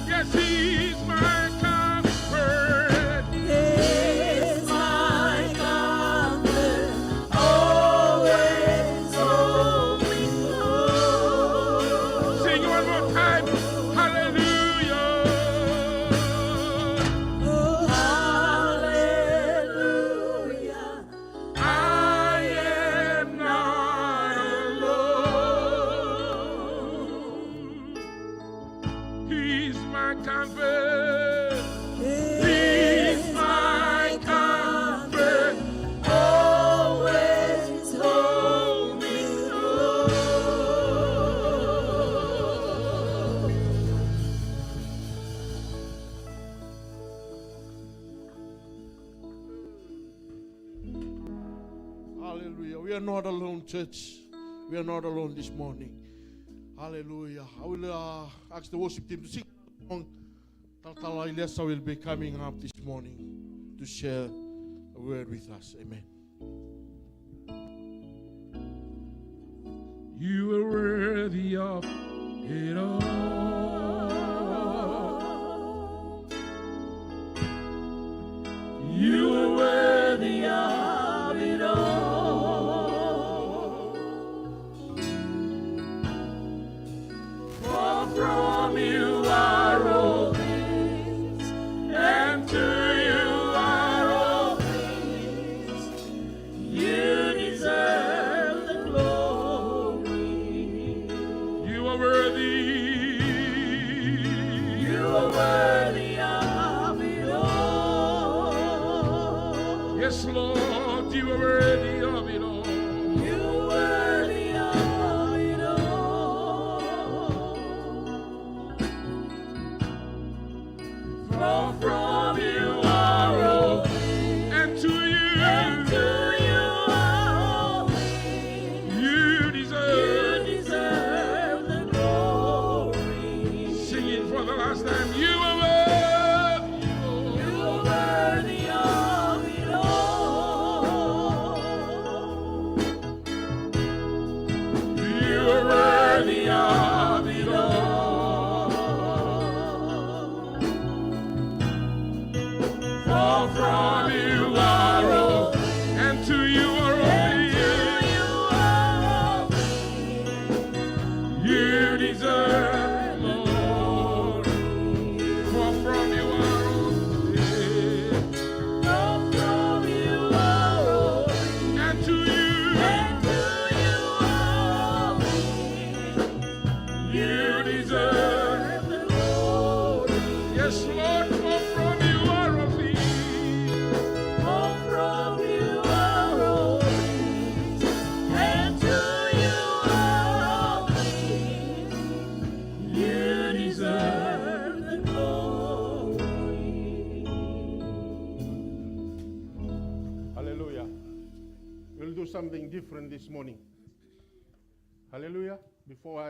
Yes, He's my comfort. He's my comfort, always hold me close. Sing one more time. Hallelujah. Hallelujah, I am not alone. He's my comfort. He's my comfort, always hold me close. Hallelujah. We are not alone, church. We are not alone this morning. Hallelujah. I will ask the worship team to sing a song. Taltala Ilesa will be coming up this morning. to share a word with us. Amen. You are worthy of it all. You are worthy of it all. For from you are all things, and to you are all things. You deserve the glory. You are worthy. You are worthy of it all. Yes, Lord, you are worthy of it all. You are worthy of it all. For from you are all things, And to and to you, you are all things. you You deserve. deserve the glory. Sing it for the last time. You are worthy. You are worthy of it all. You are worthy of it all. For from you are all things, And to you are and all to you are all things. you deserve, Lord. For from you are all things. For from you are all things, And to you, and to you are all things. you deserve. The glory. Yes, Lord, for from you are all things. For from you are all things, and to you are all things. You deserve the glory. Hallelujah. We'll do something different this morning. Hallelujah. Before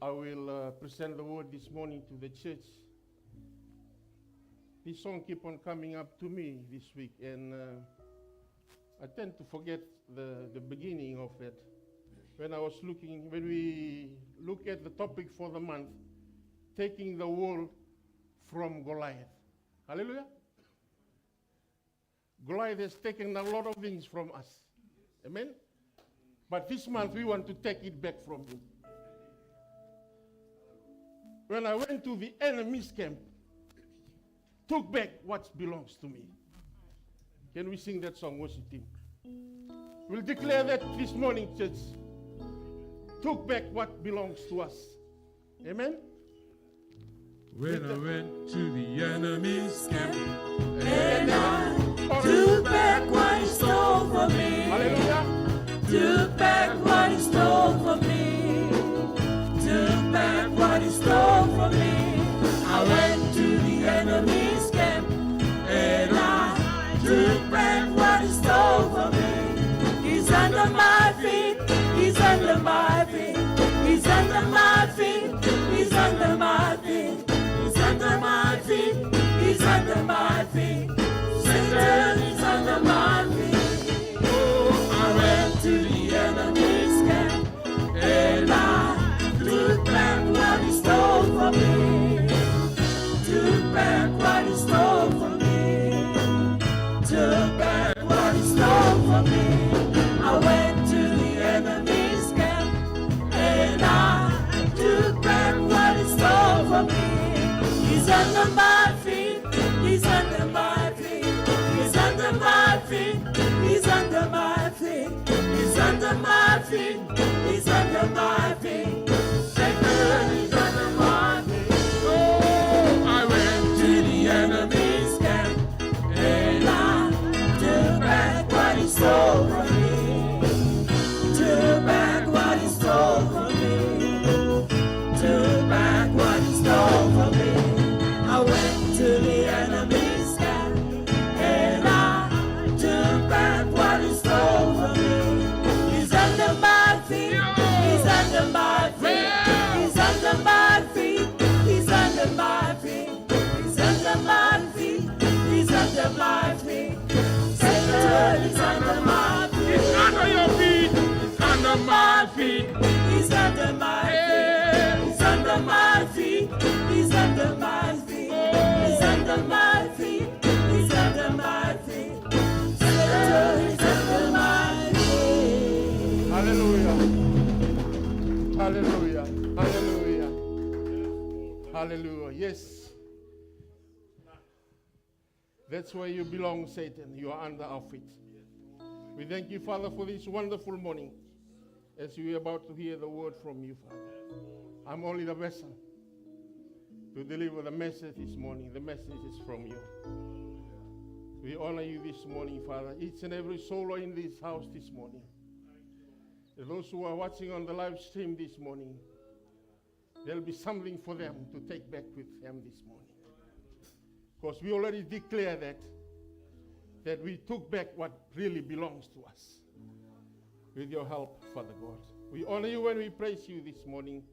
I will present the word this morning to the church. This song keep on coming up to me this week, and I tend to forget the beginning of it. When we look at the topic for the month, taking the world from Goliath. Hallelujah. Goliath has taken a lot of things from us. Amen. But this month we want to take it back from him. When I went to the enemy's camp, took back what belongs to me. Can we sing that song, worship team? We'll declare that this morning, church. Took back what belongs to us. Amen. When I went to the enemy's camp, And I took back what he stole from me. Hallelujah. Took back what he stole from me. Took back what he stole from me. I went to the enemy's camp, and I took back what he stole from me. He's under my feet. He's under my feet. He's under my feet. He's under my feet. He's under my feet. He's under my feet. Satan is under my feet. Oh, I went to the enemy's camp, and I took back what he stole from me. Took back what he stole from me. Took back what he stole from me. I went to the enemy's camp, and I took back what he stole from me. He's under my feet. He's under my feet. He's under my feet. He's under my feet. He's under my feet. He's under my feet. Satan is under my feet. Oh, I went to the enemy's camp, and I took back what he stole from me. Took back what he stole from me. Took back what he stole from me. I went to the enemy's camp, and I took back what he stole from me. He's under my feet. He's under my feet. Hallelujah. Yes. That's where you belong, Satan. You are under our feet. We thank you, Father, for this wonderful morning as we are about to hear the word from you, Father. I'm only the vessel to deliver the message this morning. The message is from you. We honor you this morning, Father. Each and every soul in this house this morning. Those who are watching on the live stream this morning, there'll be something for them to take back with them this morning. Because we already declared that we took back what really belongs to us. With your help, Father God. We honor you and we praise you this morning.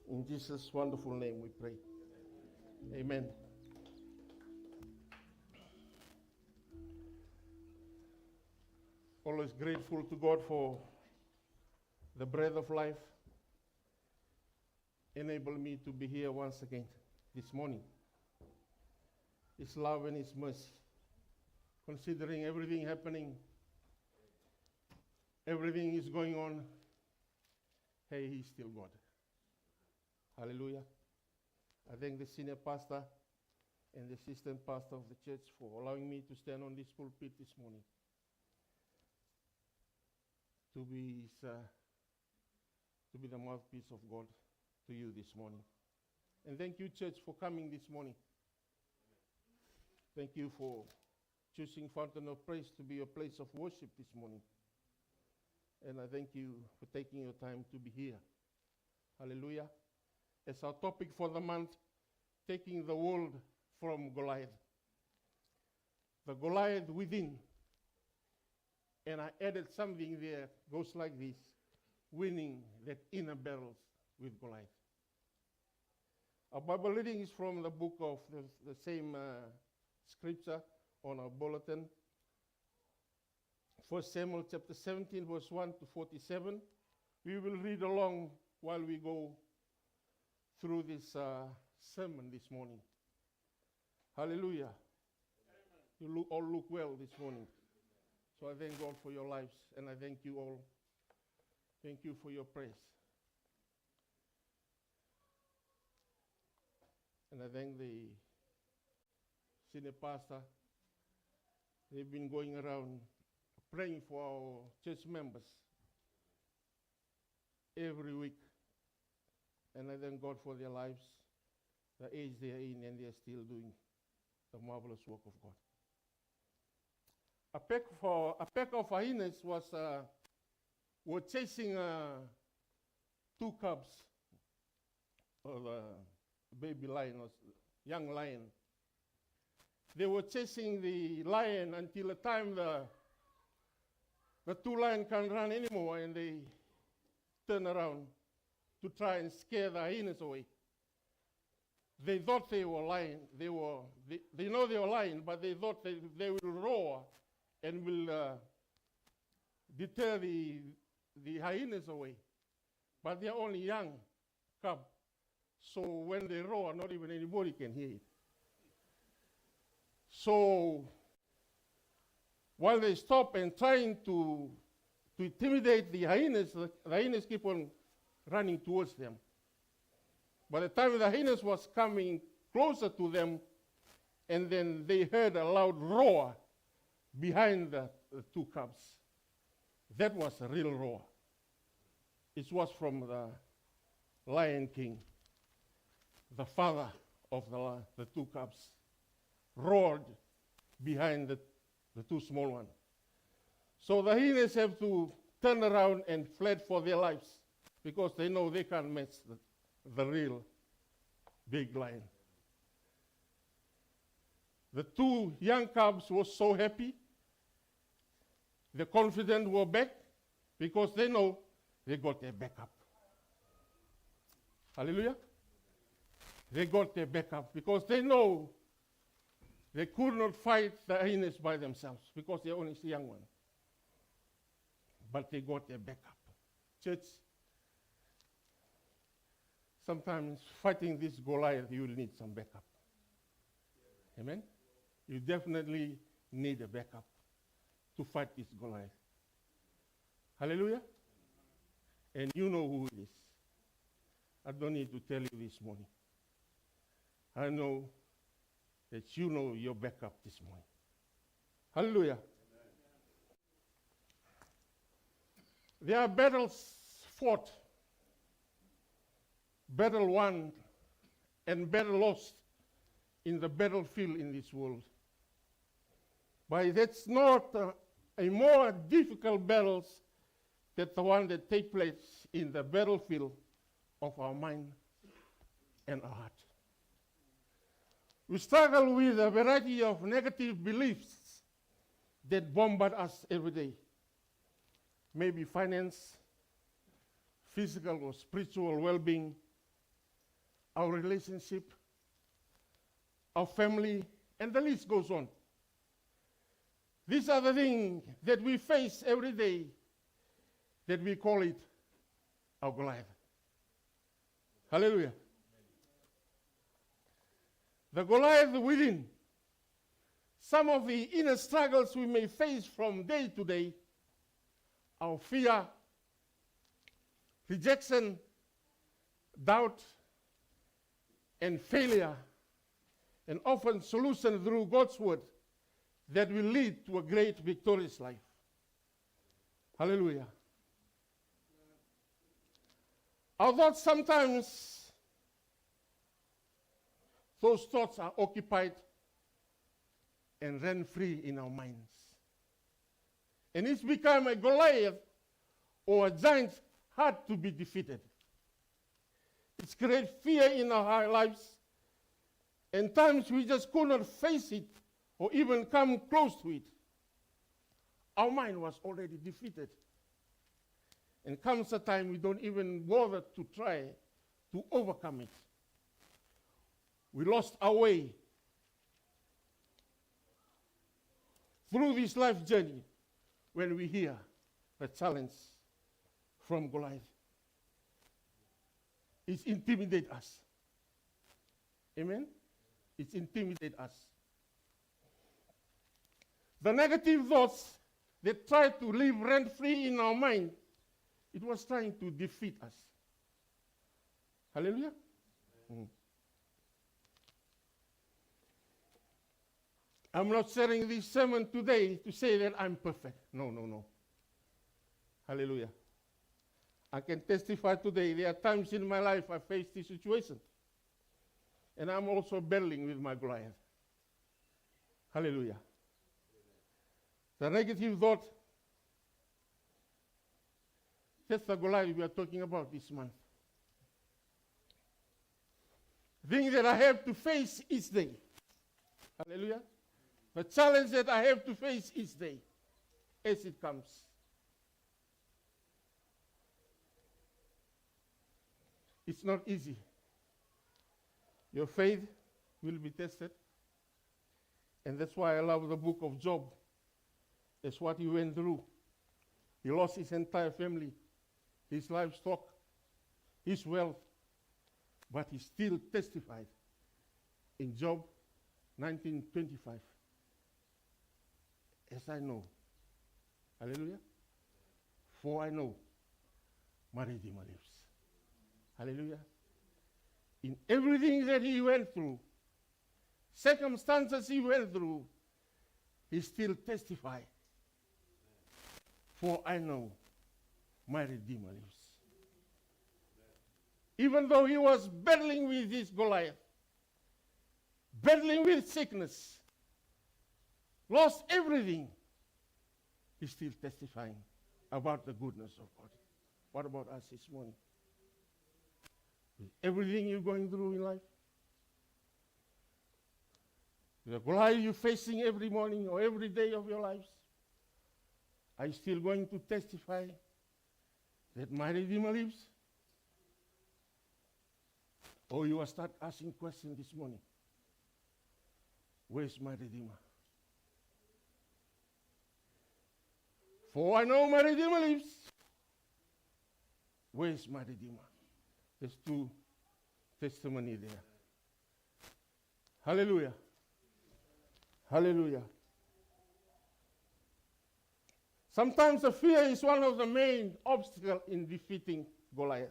In Jesus' wonderful name we pray. Amen. Always grateful to God for the breath of life. Enable me to be here once again this morning. His love and His mercy. Considering everything happening, everything is going on, hey, He's still God. Hallelujah. I thank the senior pastor and the assistant pastor of the church for allowing me to stand on this pulpit this morning. To be the mouthpiece of God to you this morning. And thank you, church, for coming this morning. Thank you for choosing Fountain of Praise to be a place of worship this morning. And I thank you for taking your time to be here. Hallelujah. As our topic for the month, taking the world from Goliath. The Goliath within. And I added something there, goes like this: winning that inner battles with Goliath. Our Bible reading is from the book of the same scripture on our bulletin. 1 Samuel chapter 17, verse 1 to 47. We will read along while we go through this sermon this morning. Hallelujah. You all look well this morning. So I thank God for your lives, and I thank you all. Thank you for your praise. And I thank the senior pastor. They've been going around praying for our church members every week. And I thank God for their lives, the age they are in, and they are still doing the marvelous work of God. A pack of hyenas were chasing two cubs, or the baby lion, or young lion. They were chasing the lion until the time the two lions can't run anymore, and they turn around to try and scare the hyenas away. They thought they were lying. They know they were lying, but they thought they will roar and will deter the hyenas away. But they're only young cub. So when they roar, not even anybody can hear it. So while they stop and trying to intimidate the hyenas keep on running towards them. By the time the hyenas was coming closer to them, and then they heard a loud roar behind the two cubs. That was a real roar. It was from the Lion King, the father of the two cubs, roared behind the two small ones. So the hyenas have to turn around and fled for their lives because they know they can't match the real big lion. The two young cubs were so happy. The confident were back because they know they got their backup. Hallelujah. They got their backup because they know they could not fight the hyenas by themselves because they're only the young one. But they got their backup. Church, sometimes fighting this Goliath, you will need some backup. Amen? You definitely need a backup to fight this Goliath. Hallelujah? And you know who it is. I don't need to tell you this morning. I know that you know your backup this morning. Hallelujah. There are battles fought, battle won, and battle lost in the battlefield in this world. But that's not a more difficult battles than the one that take place in the battlefield of our mind and our heart. We struggle with a variety of negative beliefs that bombard us every day. Maybe finance, physical or spiritual well-being, our relationship, our family, and the list goes on. These are the things that we face every day that we call it our Goliath. Hallelujah. The Goliath within, some of the inner struggles we may face from day to day, our fear, rejection, doubt, and failure, and often solution through God's word that will lead to a great victorious life. Hallelujah. Our thoughts sometimes, those thoughts are occupied and run free in our minds. And it's become a Goliath or a giant hard to be defeated. It's created fear in our lives, and times we just could not face it or even come close to it. Our mind was already defeated. And comes a time we don't even bother to try to overcome it. We lost our way through this life journey when we hear the challenge from Goliath. It intimidates us. Amen? It intimidates us. The negative thoughts that try to live rent-free in our mind, it was trying to defeat us. Hallelujah? I'm not sharing this sermon today to say that I'm perfect. No, no, no. Hallelujah. I can testify today there are times in my life I faced this situation. And I'm also battling with my Goliath. Hallelujah. The negative thought, that's the Goliath we are talking about this month. Thing that I have to face each day. Hallelujah. The challenge that I have to face each day as it comes. It's not easy. Your faith will be tested. And that's why I love the book of Job. That's what he went through. He lost his entire family, his livestock, his wealth, but he still testified in Job 19:25. As I know, hallelujah, for I know my Redeemer lives. Hallelujah. In everything that he went through, circumstances he went through, he still testified. For I know my Redeemer lives. Even though he was battling with this Goliath, battling with sickness, lost everything, he's still testifying about the goodness of God. What about us this morning? With everything you're going through in life, the Goliath you're facing every morning or every day of your lives, are you still going to testify that my Redeemer lives? Or you will start asking questions this morning. Where's my Redeemer? For I know my Redeemer lives. Where's my Redeemer? There's two testimony there. Hallelujah. Hallelujah. Sometimes the fear is one of the main obstacles in defeating Goliath.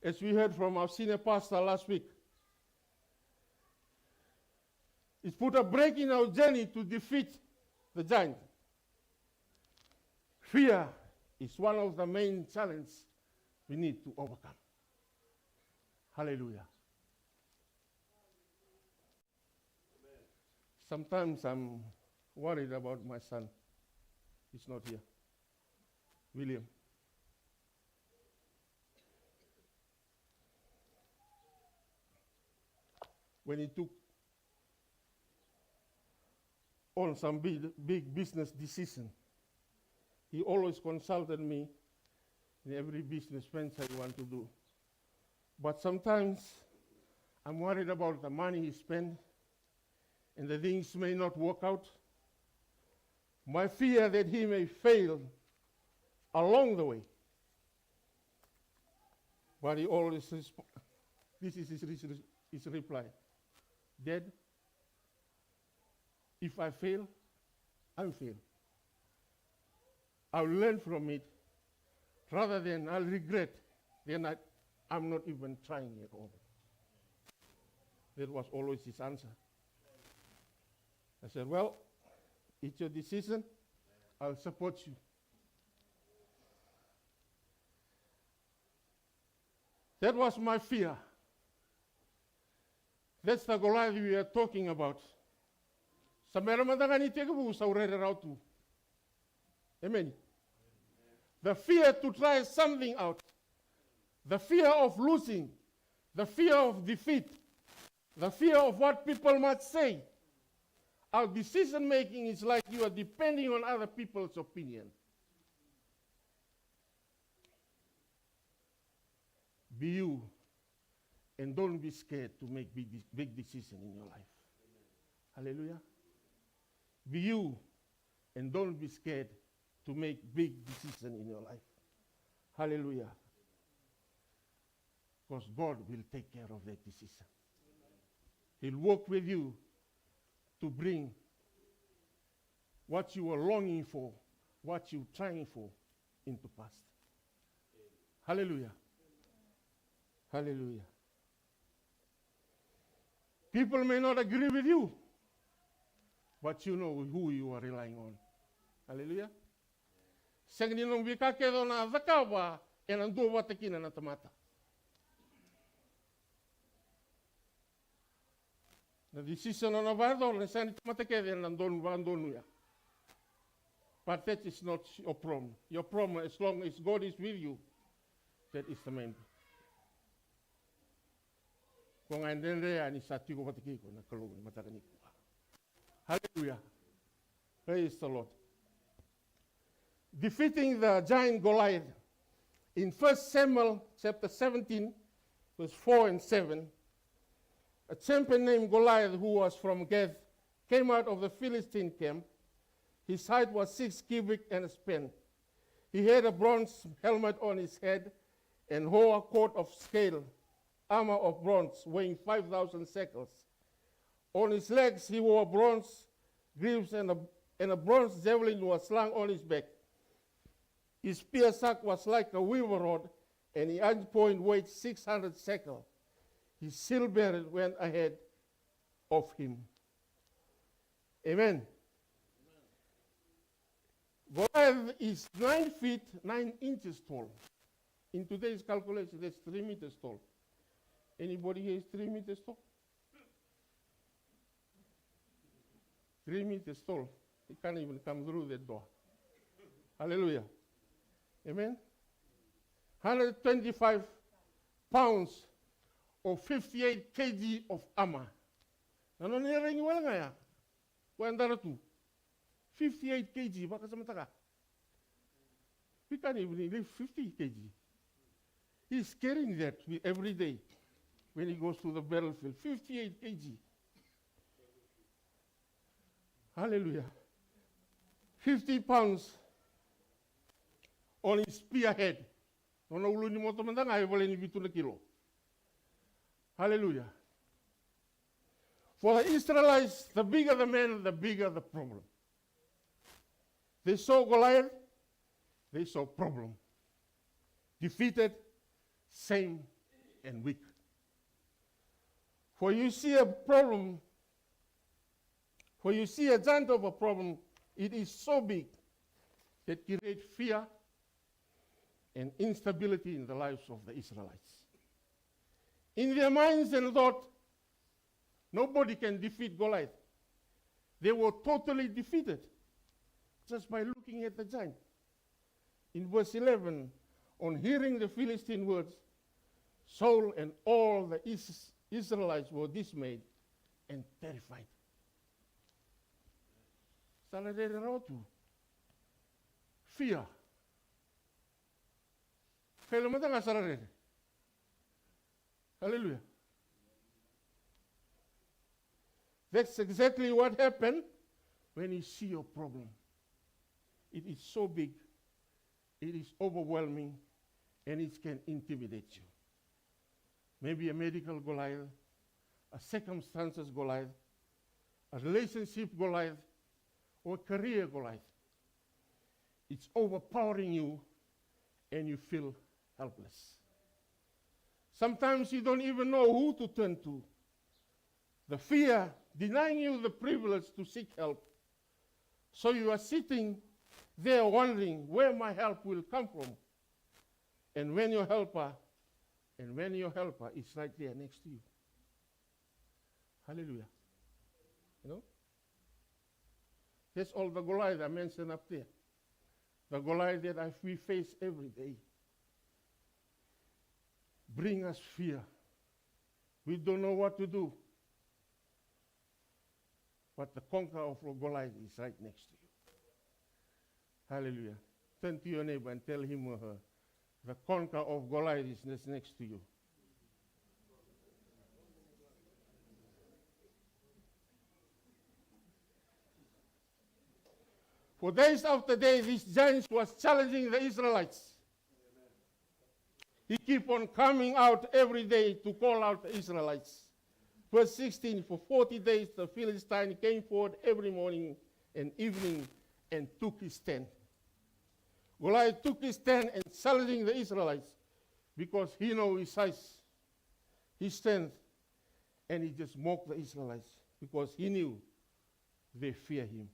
As we heard from our senior pastor last week, It's put a break in our journey to defeat the giant. Fear is one of the main challenges we need to overcome. Hallelujah. Sometimes I'm worried about my son. He's not here. William. When he took on some big business decision, he always consulted me in every business venture he want to do. But sometimes I'm worried about the money he spent and the things may not work out. My fear that he may fail along the way. But he always this is his reply. Dad, if I fail, I'll fail. I'll learn from it rather than I'll regret, then I'm not even trying at all. That was always his answer. I said, well, it's your decision. I'll support you. That was my fear. That's the Goliath we are talking about. Amen. The fear to try something out. The fear of losing. The fear of defeat. The fear of what people might say. Our decision making is like you are depending on other people's opinion. Be you, and don't be scared to make big decisions in your life. Hallelujah. Be you, and don't be scared to make big decisions in your life. Hallelujah. Because God will take care of that decision. He'll work with you to bring what you are longing for, what you're trying for, into pass. Hallelujah. Hallelujah. People may not agree with you, but you know who you are relying on. Hallelujah. Sangni nung bika kedo na zakawa and do what takina na tamata. The decision on a vado, the sand tamata and don vandonuya. But that is not your problem. Your problem, as long as God is with you, that is the main. Hallelujah. Praise the Lord. Defeating the giant Goliath. In 1 Samuel chapter 17, verse 4 and 7, a champion named Goliath, who was from Gath, came out of the Philistine camp. His height was 6 cubits and a span. He had a bronze helmet on his head and wore a coat of scale, armor of bronze weighing 5,000 shekels. On his legs he wore bronze greaves, and a bronze javelin was slung on his back. His spear sack was like a weaver rod, and the edge point weighed 600 shekels. His shield bearer went ahead of him. Amen. Goliath is 9 feet 9 inches tall. In today's calculation, that's 3 meters tall. Anybody here is 3 meters tall? 3 meters tall. He can't even come through that door. Hallelujah. Amen. 125 pounds or 58 kg of armor. Ano nilaring wala nga ya? Kuandara tu. 58 kg, baka samataka. We can't even lift 50 kg. He's carrying that every day when he goes to the battlefield. 58 kg. Hallelujah. 50 pounds on his spearhead. Nono ulo ni mo tamandang ay wala ni bitu na kilo. Hallelujah. For the Israelites, the bigger the man, the bigger the problem. They saw Goliath, they saw problem. Defeated, same, and weak. For you see a problem For you see, a giant of a problem, it is so big that it creates fear and instability in the lives of the Israelites. In their minds and thought, nobody can defeat Goliath. They were totally defeated just by looking at the giant. In verse 11, on hearing the Philistine words, Saul and all the Israelites were dismayed and terrified. Fear. Hallelujah. That's exactly what happened when you see your problem. It is so big, it is overwhelming, and it can intimidate you. Maybe a medical Goliath, a circumstances Goliath, a relationship Goliath, or a career Goliath. It's overpowering you, and you feel helpless. Sometimes you don't even know who to turn to. The fear denying you the privilege to seek help. So you are sitting there wondering where my help will come from. And when your helper is right there next to you. Hallelujah. You know? That's all the Goliath I mentioned up there. The Goliath that we face every day. Bring us fear. We don't know what to do. But the conqueror of Goliath is right next to you. Hallelujah. Turn to your neighbor and tell him or her, the conqueror of Goliath is next to you. For days after days, this giant was challenging the Israelites. He kept on coming out every day to call out the Israelites. Verse 16, for 40 days the Philistine came forward every morning and evening and took his stand. Goliath took his stand and challenging the Israelites because he knows his size, his strength, and he just mocked the Israelites because he knew they fear him.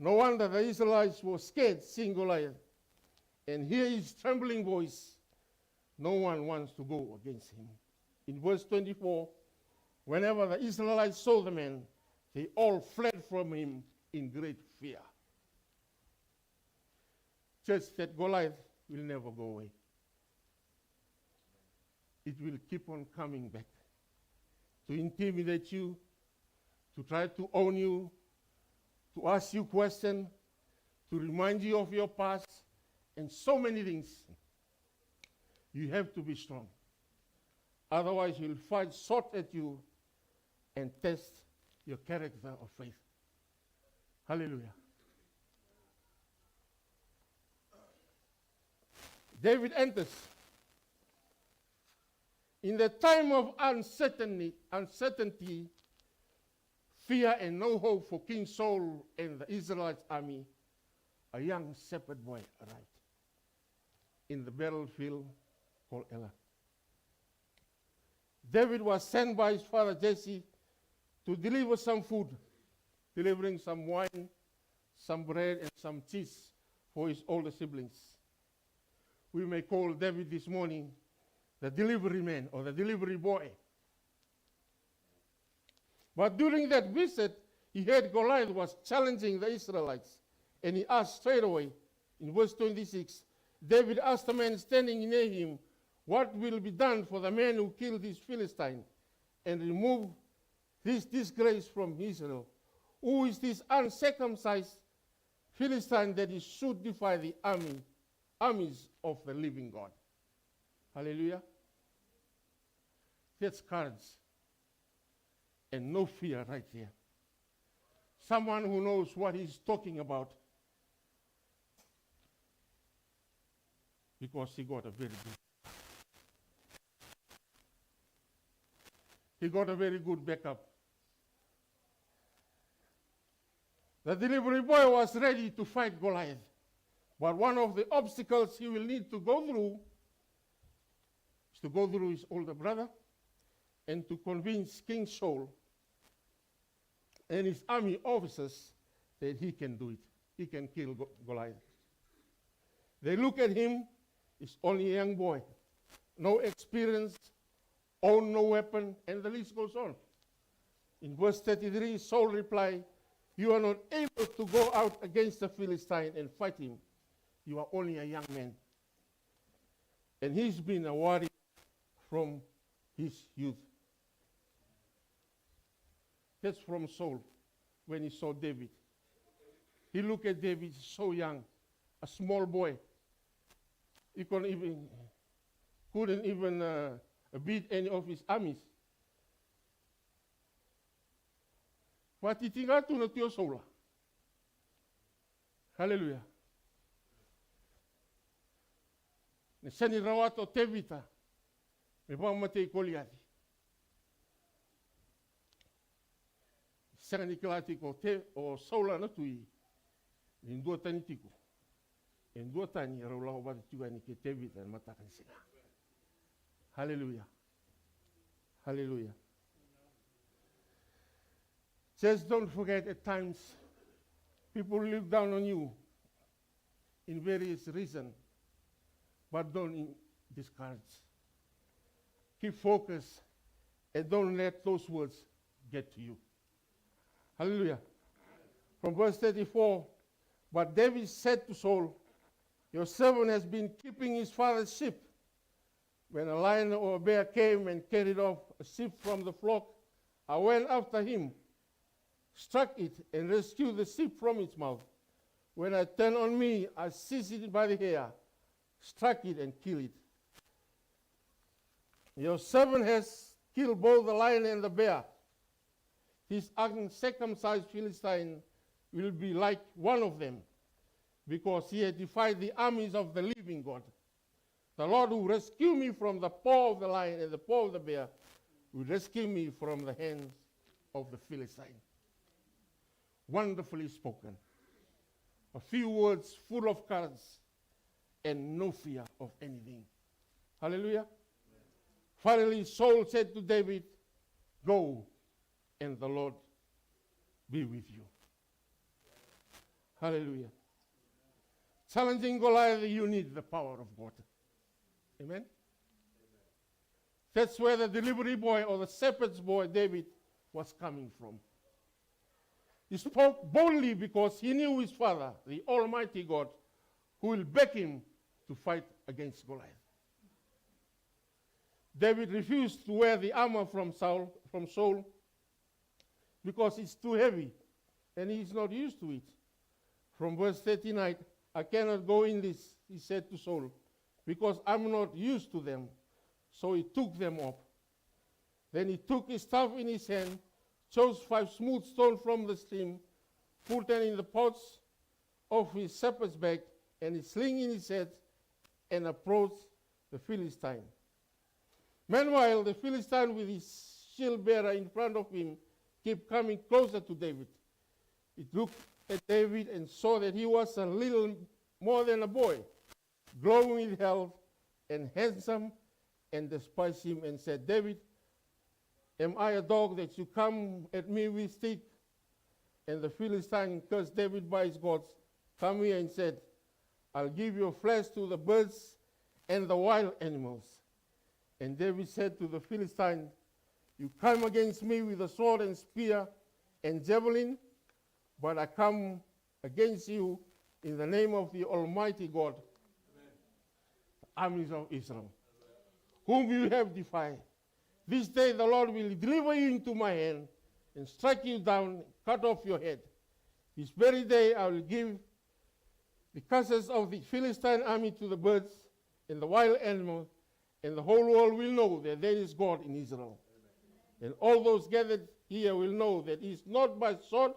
No wonder the Israelites were scared seeing Goliath and hear his trembling voice. No one wants to go against him. In verse 24, whenever the Israelites saw the man, they all fled from him in great fear. Just that Goliath will never go away. It will keep on coming back to intimidate you, to try to own you, to ask you questions, to remind you of your past, and so many things. You have to be strong. Otherwise, he'll fight short at you and test your character of faith. Hallelujah. David enters. In the time of uncertainty, fear, and no hope for King Saul and the Israelite army, a young shepherd boy arrived in the battlefield called Elah. David was sent by his father Jesse to deliver some food, delivering some wine, some bread, and some cheese for his older siblings. We may call David this morning the delivery man or the delivery boy. But during that visit, he heard Goliath was challenging the Israelites, and he asked straight away, in verse 26, David asked the man standing near him, what will be done for the man who killed this Philistine and removed this disgrace from Israel? Who is this uncircumcised Philistine that he should defy the armies of the living God? Hallelujah. That's courage and no fear right there. Someone who knows what he's talking about because he got a very good backup. The delivery boy was ready to fight Goliath, but one of the obstacles he will need to go through is to go through his older brother and to convince King Saul and his army officers that he can do it. He can kill Goliath. They look at him, he's only a young boy, no experience, own no weapon, and the list goes on. In verse 33, Saul replied, "You are not able to go out against the Philistine and fight him. You are only a young man." And he's been a warrior from his youth. That's from Saul when he saw David. He looked at David so young, a small boy. He couldn't even beat any of his armies. But he tinggal tu na tio Saul. Hallelujah. Ne sani rawato tevita. Me pamate Goliath. Sani kilati ko te o Saul na tui. Ni dua tani tiku. En dua tani raula o batu juga ni ke tevita matakan sila. Hallelujah. Hallelujah. Just don't forget, at times people look down on you in various reasons, but don't discourage. Keep focused and don't let those words get to you. Hallelujah. From verse 34, but David said to Saul, "Your servant has been keeping his father's sheep. When a lion or a bear came and carried off a sheep from the flock, I went after him, struck it, and rescued the sheep from its mouth. When I turned on me, I seized it by the hair, struck it, and killed it. Your servant has killed both the lion and the bear. This uncircumcised Philistine will be like one of them, because he had defied the armies of the living God. The Lord who rescued me from the paw of the lion and the paw of the bear will rescue me from the hands of the Philistine." Wonderfully spoken. A few words full of courage and no fear of anything. Hallelujah. Finally, Saul said to David, "Go, and the Lord be with you." Hallelujah. Challenging Goliath, you need the power of God. Amen? That's where the delivery boy or the shepherd's boy David was coming from. He spoke boldly because he knew his father, the Almighty God, who will back him to fight against Goliath. David refused to wear the armor from Saul because it's too heavy and he's not used to it. From verse 39, "I cannot go in this," he said to Saul, "because I'm not used to them." So he took them off. Then he took his staff in his hand, chose 5 smooth stones from the stream, put them in the pouch of his shepherd's bag and his sling in his head, and approached the Philistine. Meanwhile, the Philistine with his shield bearer in front of him kept coming closer to David. He looked at David and saw that he was a little more than a boy, glowing with health and handsome, and despised him and said, "David, am I a dog that you come at me with stick?" And the Philistine cursed David by his gods, "Come here," and said, "I'll give your flesh to the birds and the wild animals." And David said to the Philistine, "You come against me with a sword and spear and javelin, but I come against you in the name of the Almighty God, the armies of Israel, whom you have defied. This day the Lord will deliver you into my hand and strike you down, cut off your head. This very day I will give the carcasses of the Philistine army to the birds and the wild animals, and the whole world will know that there is God in Israel. And all those gathered here will know that it is not by sword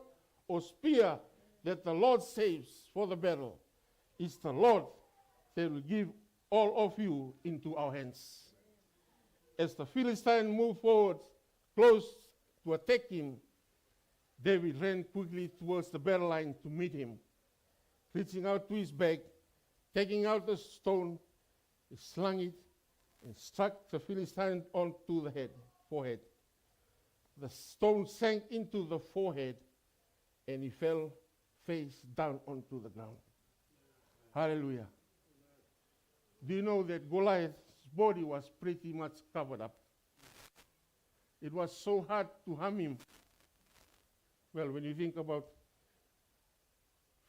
or spear that the Lord saves for the battle. It's the Lord that will give all of you into our hands." As the Philistine moved forward, close to attack him, David ran quickly towards the battle line to meet him. Reaching out to his bag, taking out the stone, he slung it and struck the Philistine onto the forehead. the stone sank into the forehead, and he fell face down onto the ground. Hallelujah. Do you know that Goliath's body was pretty much covered up? It was so hard to harm him. Well, when you think about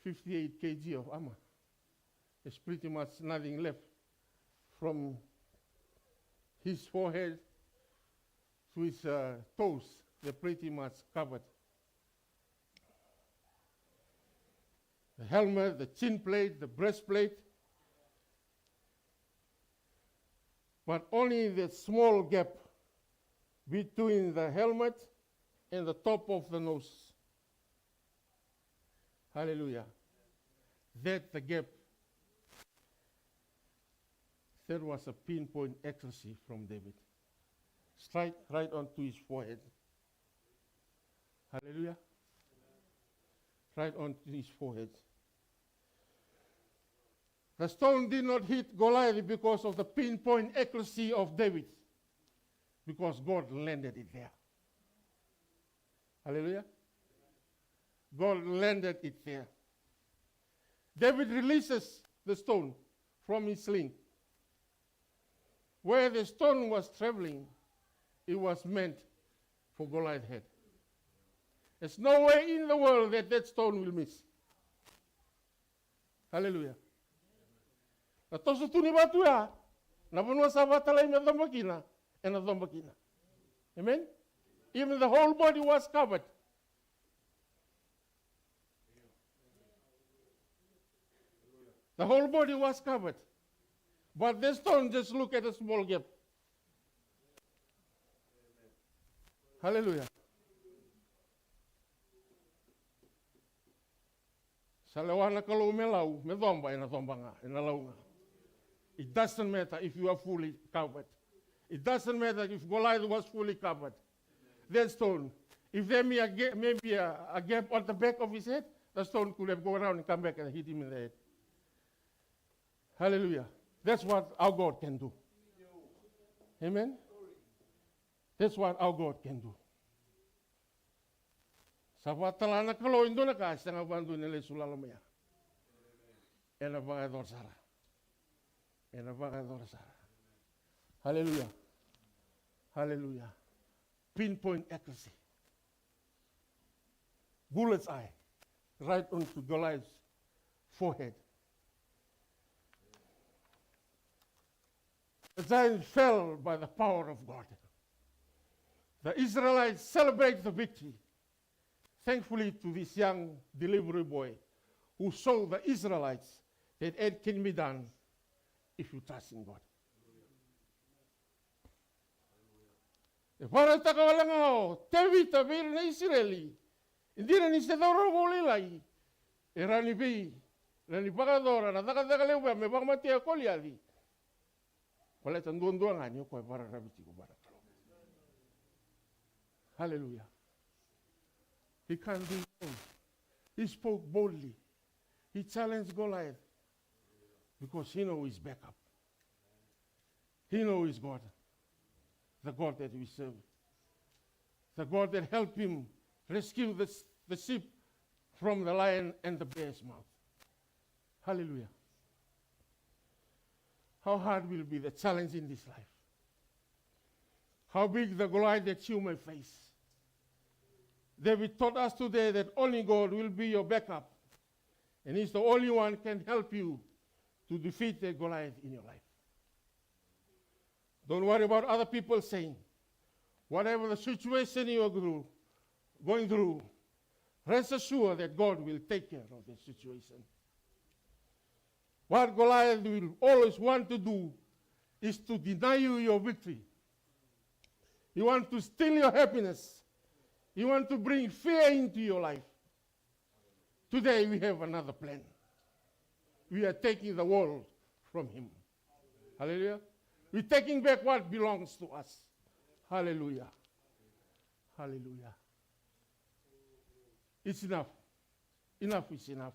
58 kg of armor, there's pretty much nothing left from his forehead to his toes. They're pretty much covered. The helmet, the chin plate, the breastplate, but only the small gap between the helmet and the top of the nose. Hallelujah. That the gap, that was a pinpoint accuracy from David. Strike right onto his forehead. Hallelujah. Right onto his forehead. The stone did not hit Goliath because of the pinpoint accuracy of David, because God landed it there. Hallelujah. God landed it there. David releases the stone from his sling. Where the stone was traveling, it was meant for Goliath's head. There's no way in the world that that stone will miss. Hallelujah. Na tosu tuni batu ya, na vanua sa vatalai me dhambakina, and a dhambakina. Amen? Even the whole body was covered. The whole body was covered. But the stone just look at a small gap. Hallelujah. Salawana kalau melau, medhomba ina dhombanga, ina launga. It doesn't matter if you are fully covered. It doesn't matter if Goliath was fully covered. That stone, if there may be a gap on the back of his head, the stone could have gone around and come back and hit him in the head. Hallelujah. That's what our God can do. Amen? That's what our God can do. Sa watalana kalau indo na ka sa bandu nile sulalomaya. Ena bagador sara. Ena bagador sara. Hallelujah. Hallelujah. Pinpoint accuracy. Bullet's eye. Right onto Goliath's forehead. The giant fell by the power of God. The Israelites celebrate the victory. Thankfully to this young delivery boy who showed the Israelites that it can be done if you trust in God. E para takawala nga ho, tewi tabir na Israeli. Hindi na ni Sedoro Bolilai. E rani pi, rani pakadora, na takataka me bang matia koliali. Wala tanduan-duan nga niyo ko para rabiti ko para. Hallelujah. He can't do it. He spoke boldly. He challenged Goliath because he knows his backup. He knows his God, the God that we serve, the God that helped him rescue the sheep from the lion and the bear's mouth. Hallelujah. How hard will be the challenge in this life? How big the Goliath that you may face? David taught us today that only God will be your backup. And he's the only one can help you to defeat the Goliath in your life. Don't worry about other people saying. Whatever the situation you are going through, rest assured that God will take care of the situation. What Goliath will always want to do is to deny you your victory. He wants to steal your happiness. He wants to bring fear into your life. Today we have another plan. We are taking the world from him. Hallelujah. We're taking back what belongs to us. Hallelujah. Hallelujah. It's enough. Enough is enough.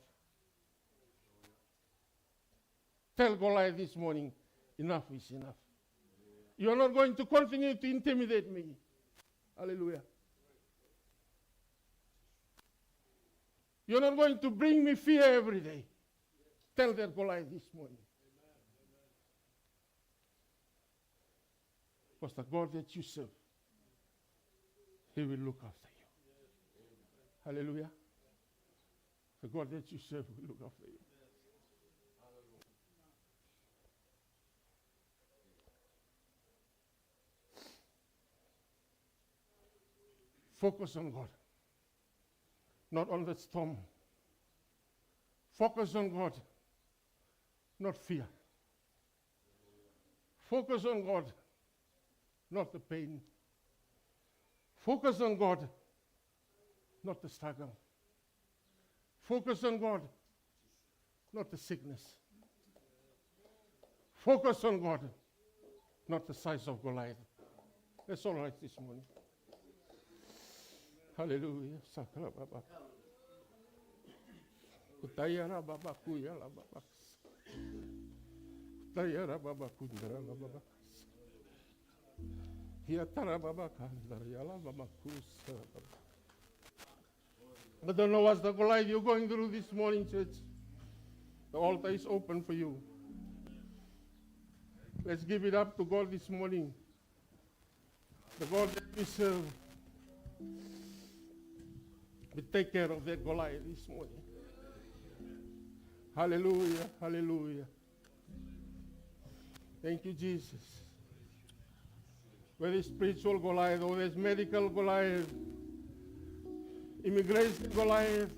Tell Goliath this morning, enough is enough. You are not going to continue to intimidate me. Hallelujah. You're not going to bring me fear every day. Tell that Goliath this morning. Because the God that you serve, He will look after you. Hallelujah. The God that you serve will look after you. Focus on God, not on the storm. Focus on God, not fear. Focus on God, not the pain. Focus on God, not the struggle. Focus on God, not the sickness. Focus on God, not the size of Goliath. That's all right this morning. Hallelujah. Sakala Baba. Utayara Baba Kuyala Baba. Utayara Baba Kundara Baba. Hiatara Baba Kandarayala Baba Kusa. I don't know what's the Goliath you're going through this morning, church. The altar is open for you. Let's give it up to God this morning. The God that we serve. We take care of that Goliath this morning. Hallelujah, hallelujah. Thank you, Jesus. Whether it's spiritual Goliath or there's medical Goliath, immigration Goliath,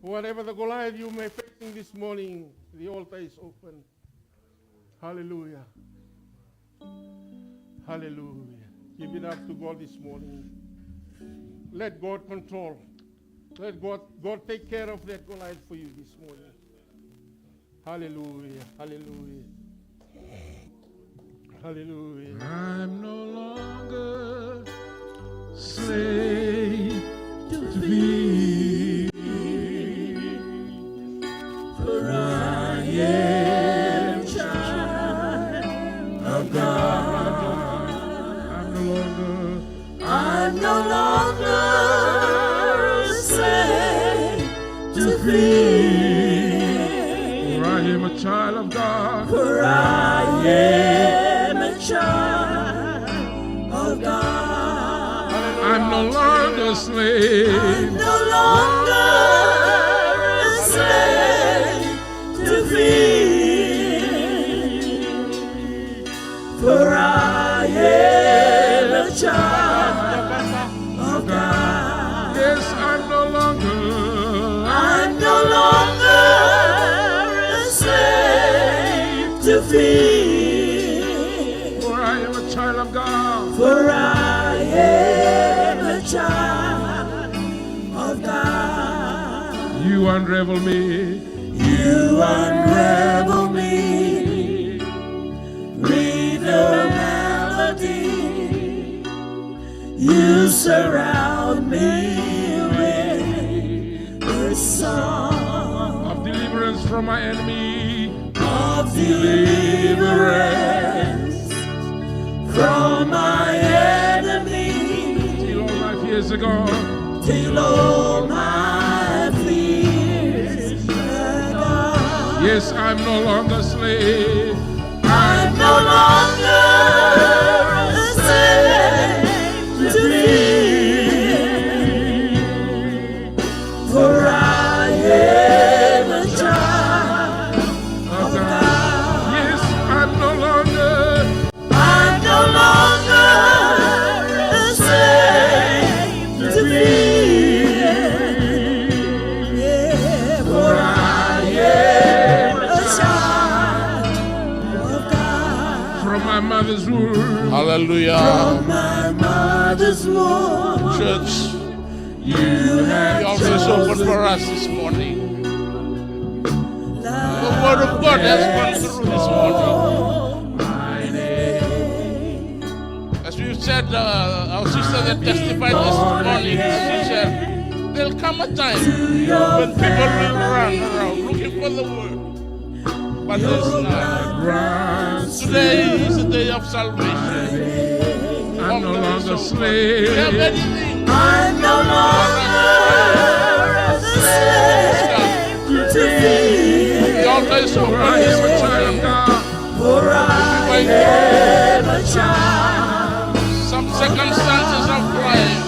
whatever the Goliath you may be facing this morning, the altar is open. Hallelujah. Hallelujah. Give it up to God this morning. Let God control. Let God take care of that Goliath for you this morning. Hallelujah. Hallelujah. Hallelujah. I'm no longer slave to fear, For I am child of God. I'm no I'm no longer a slave to fear. For I am a child of God. For I am a child of God. I'm no longer a slave. I'm no longer a slave to fear. For I am a child of God. Yes, I'm no longer a slave to fear. For I am a child of God. For I am a child of God. You unravel me. You unravel me with a melody. You surround me with a song Of deliverance from my enemy. of deliverance from my enemy. Till all my fears are gone. Till all my fears are gone. Yes, I'm no longer slave. I'm no longer a slave to fear. For I am a child of God. Yes, I'm no longer. I'm no longer a slave to fear. Yeah, for I am a child of God. From my mother's womb. Hallelujah. From my mother's womb, Church, you the have altar is open for us this morning. The word of God has gone through this morning. my name. As we said, our sister that testified this morning, she said, there'll come a time when people will run around looking for the word. But there's none. Today is the day of salvation. I'm no longer Do you have slave. anything? I'm no longer a slave eyes open. I am a child of God. For I am a child. Some circumstances of life.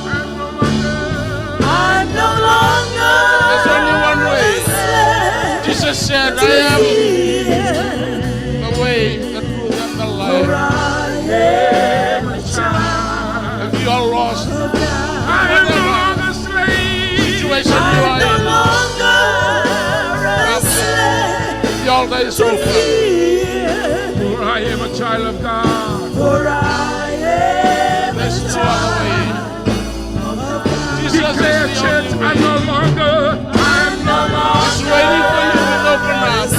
I'm no longer. There's only one way. Jesus said, I am the way, the truth, and the For life. I am a child. If you are lost, I am no longer a slave. situation you I'm are no in, longer a slave. the altar is open. For I am a child of God. For I am a There's no other child. way. Jesus is Declare, the church, only I'm way. no longer. I'm no He's waiting for you with open arms.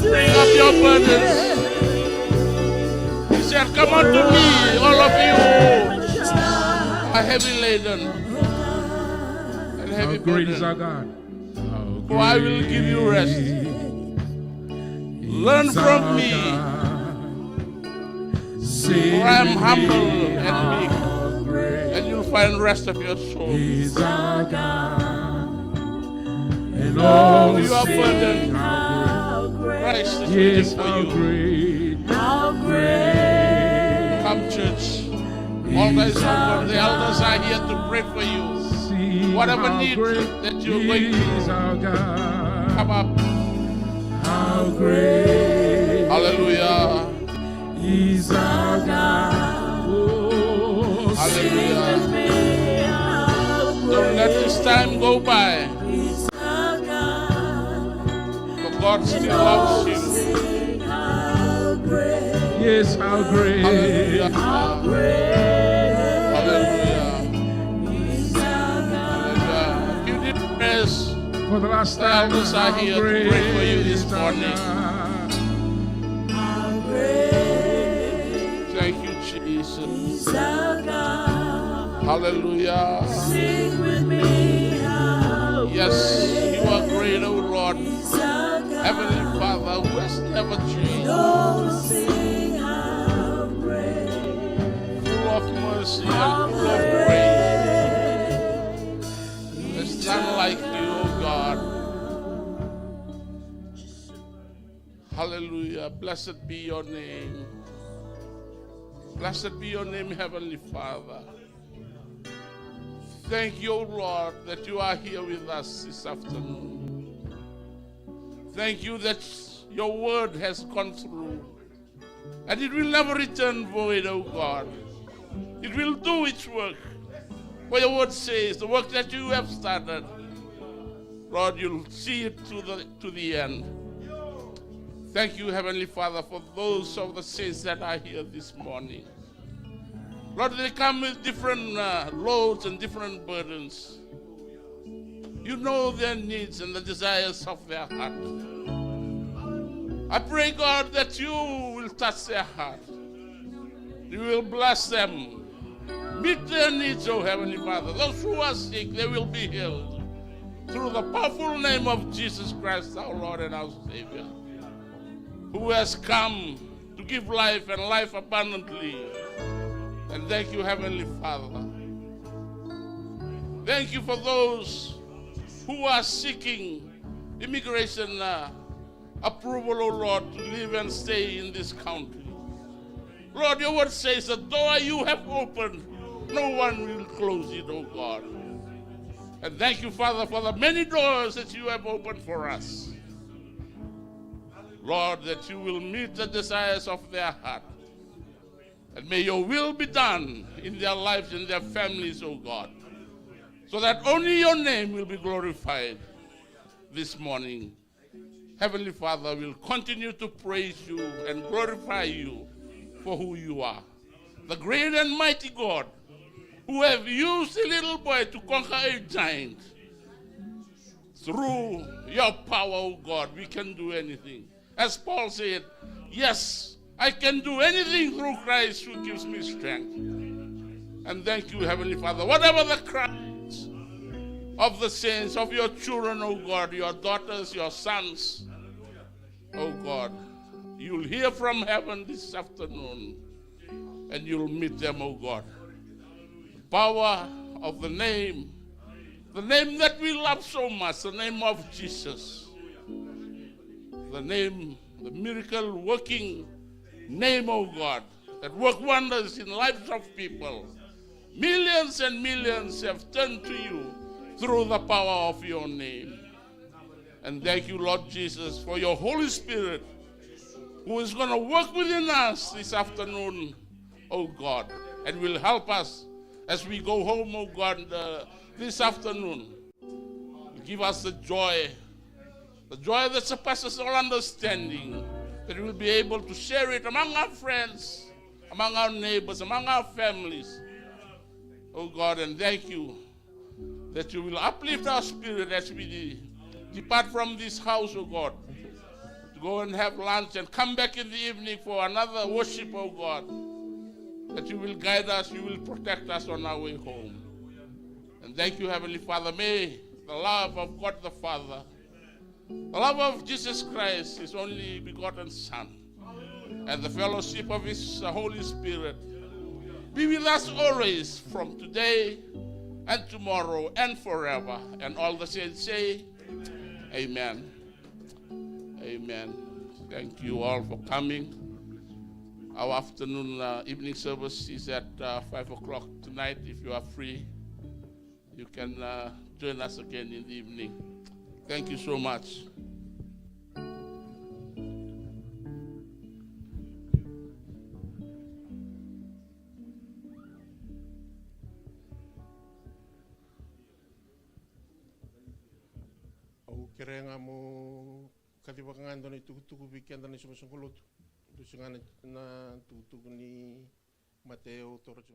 Bring up your burdens. He said, come unto me, all of you are heavy laden and How heavy great is our burden. God? How For I will give you rest. Learn from me, for I am humble and meek, and you'll find rest of your soul. Is our God. And all You are burdened. How great, Christ is yes, waiting how for you. great. how great. Come, church. All that is open. The elders are here to pray for you. See Whatever how need great that you're going through, is our God. come up. How great Hallelujah. is our God. Oh, Hallelujah. Don't let this time go by. For God still loves you. yes, how great. Hallelujah. Hallelujah. Hallelujah. If you did prayers, For the last the time, elders are how here to great pray for you this is our morning. God. Thank you, Jesus. Hallelujah. Yes, you are great, O Lord. Heavenly Father, who has never changed. Full of mercy and full of grace. There's none like you, O God. Hallelujah. Blessed be your name. Blessed be your name, Heavenly Father. Thank you, O Lord, that you are here with us this afternoon. Thank you that your word has gone through. And it will never return void, O God. It will do its work. For your word says, the work that you have started, Lord, you'll see it to the end. Thank you, Heavenly Father, for those of the saints that are here this morning. Lord, they come with different loads and different burdens. You know their needs and the desires of their heart. I pray, God, that you will touch their heart. You will bless them. Meet their needs, O Heavenly Father. Those who are sick, they will be healed. Through the powerful name of Jesus Christ, our Lord and our Savior, who has come to give life and life abundantly. And thank you, Heavenly Father. Thank you for those who are seeking immigration approval, O Lord, to live and stay in this country. Lord, your word says the door you have opened, no one will close it, O God. And thank you, Father, for the many doors that you have opened for us. Lord, that you will meet the desires of their heart. And may your will be done in their lives and their families, O God, so that only your name will be glorified this morning. Heavenly Father, we'll continue to praise you and glorify you for who you are. The great and mighty God who have used a little boy to conquer a giant. Through your power, O God, we can do anything. As Paul said, yes, I can do anything through Christ who gives me strength. And thank you, Heavenly Father. Whatever the cries of the saints, of your children, O God, your daughters, your sons, O God, you'll hear from heaven this afternoon and you'll meet them, O God. The power of the name that we love so much, the name of Jesus. the name, the miracle working name, oh God, that work wonders in lives of people. Millions and millions have turned to you through the power of your name. And thank you, Lord Jesus, for your Holy Spirit, who is going to work within us this afternoon, oh God, and will help us as we go home, oh God, this afternoon. Give us the joy that surpasses all understanding, that we will be able to share it among our friends, among our neighbors, among our families. Oh God, and thank you that you will uplift our spirit as we depart from this house, oh God, to go and have lunch and come back in the evening for another worship, oh God, that you will guide us, you will protect us on our way home. And thank you, Heavenly Father. May the love of God the Father, the love of Jesus Christ, His only begotten Son, and the fellowship of His Holy Spirit be with us always, from today and tomorrow and forever. And all the saints say, Amen. Amen. Thank you all for coming. Our afternoon evening service is at 5 o'clock tonight. If you are free, you can join us again in the evening. Thank you so much. Kerenga mo katibakangan doon itukutuku bikin doon sumusungkulot. Lusungan na tukutuku ni Mateo Torres.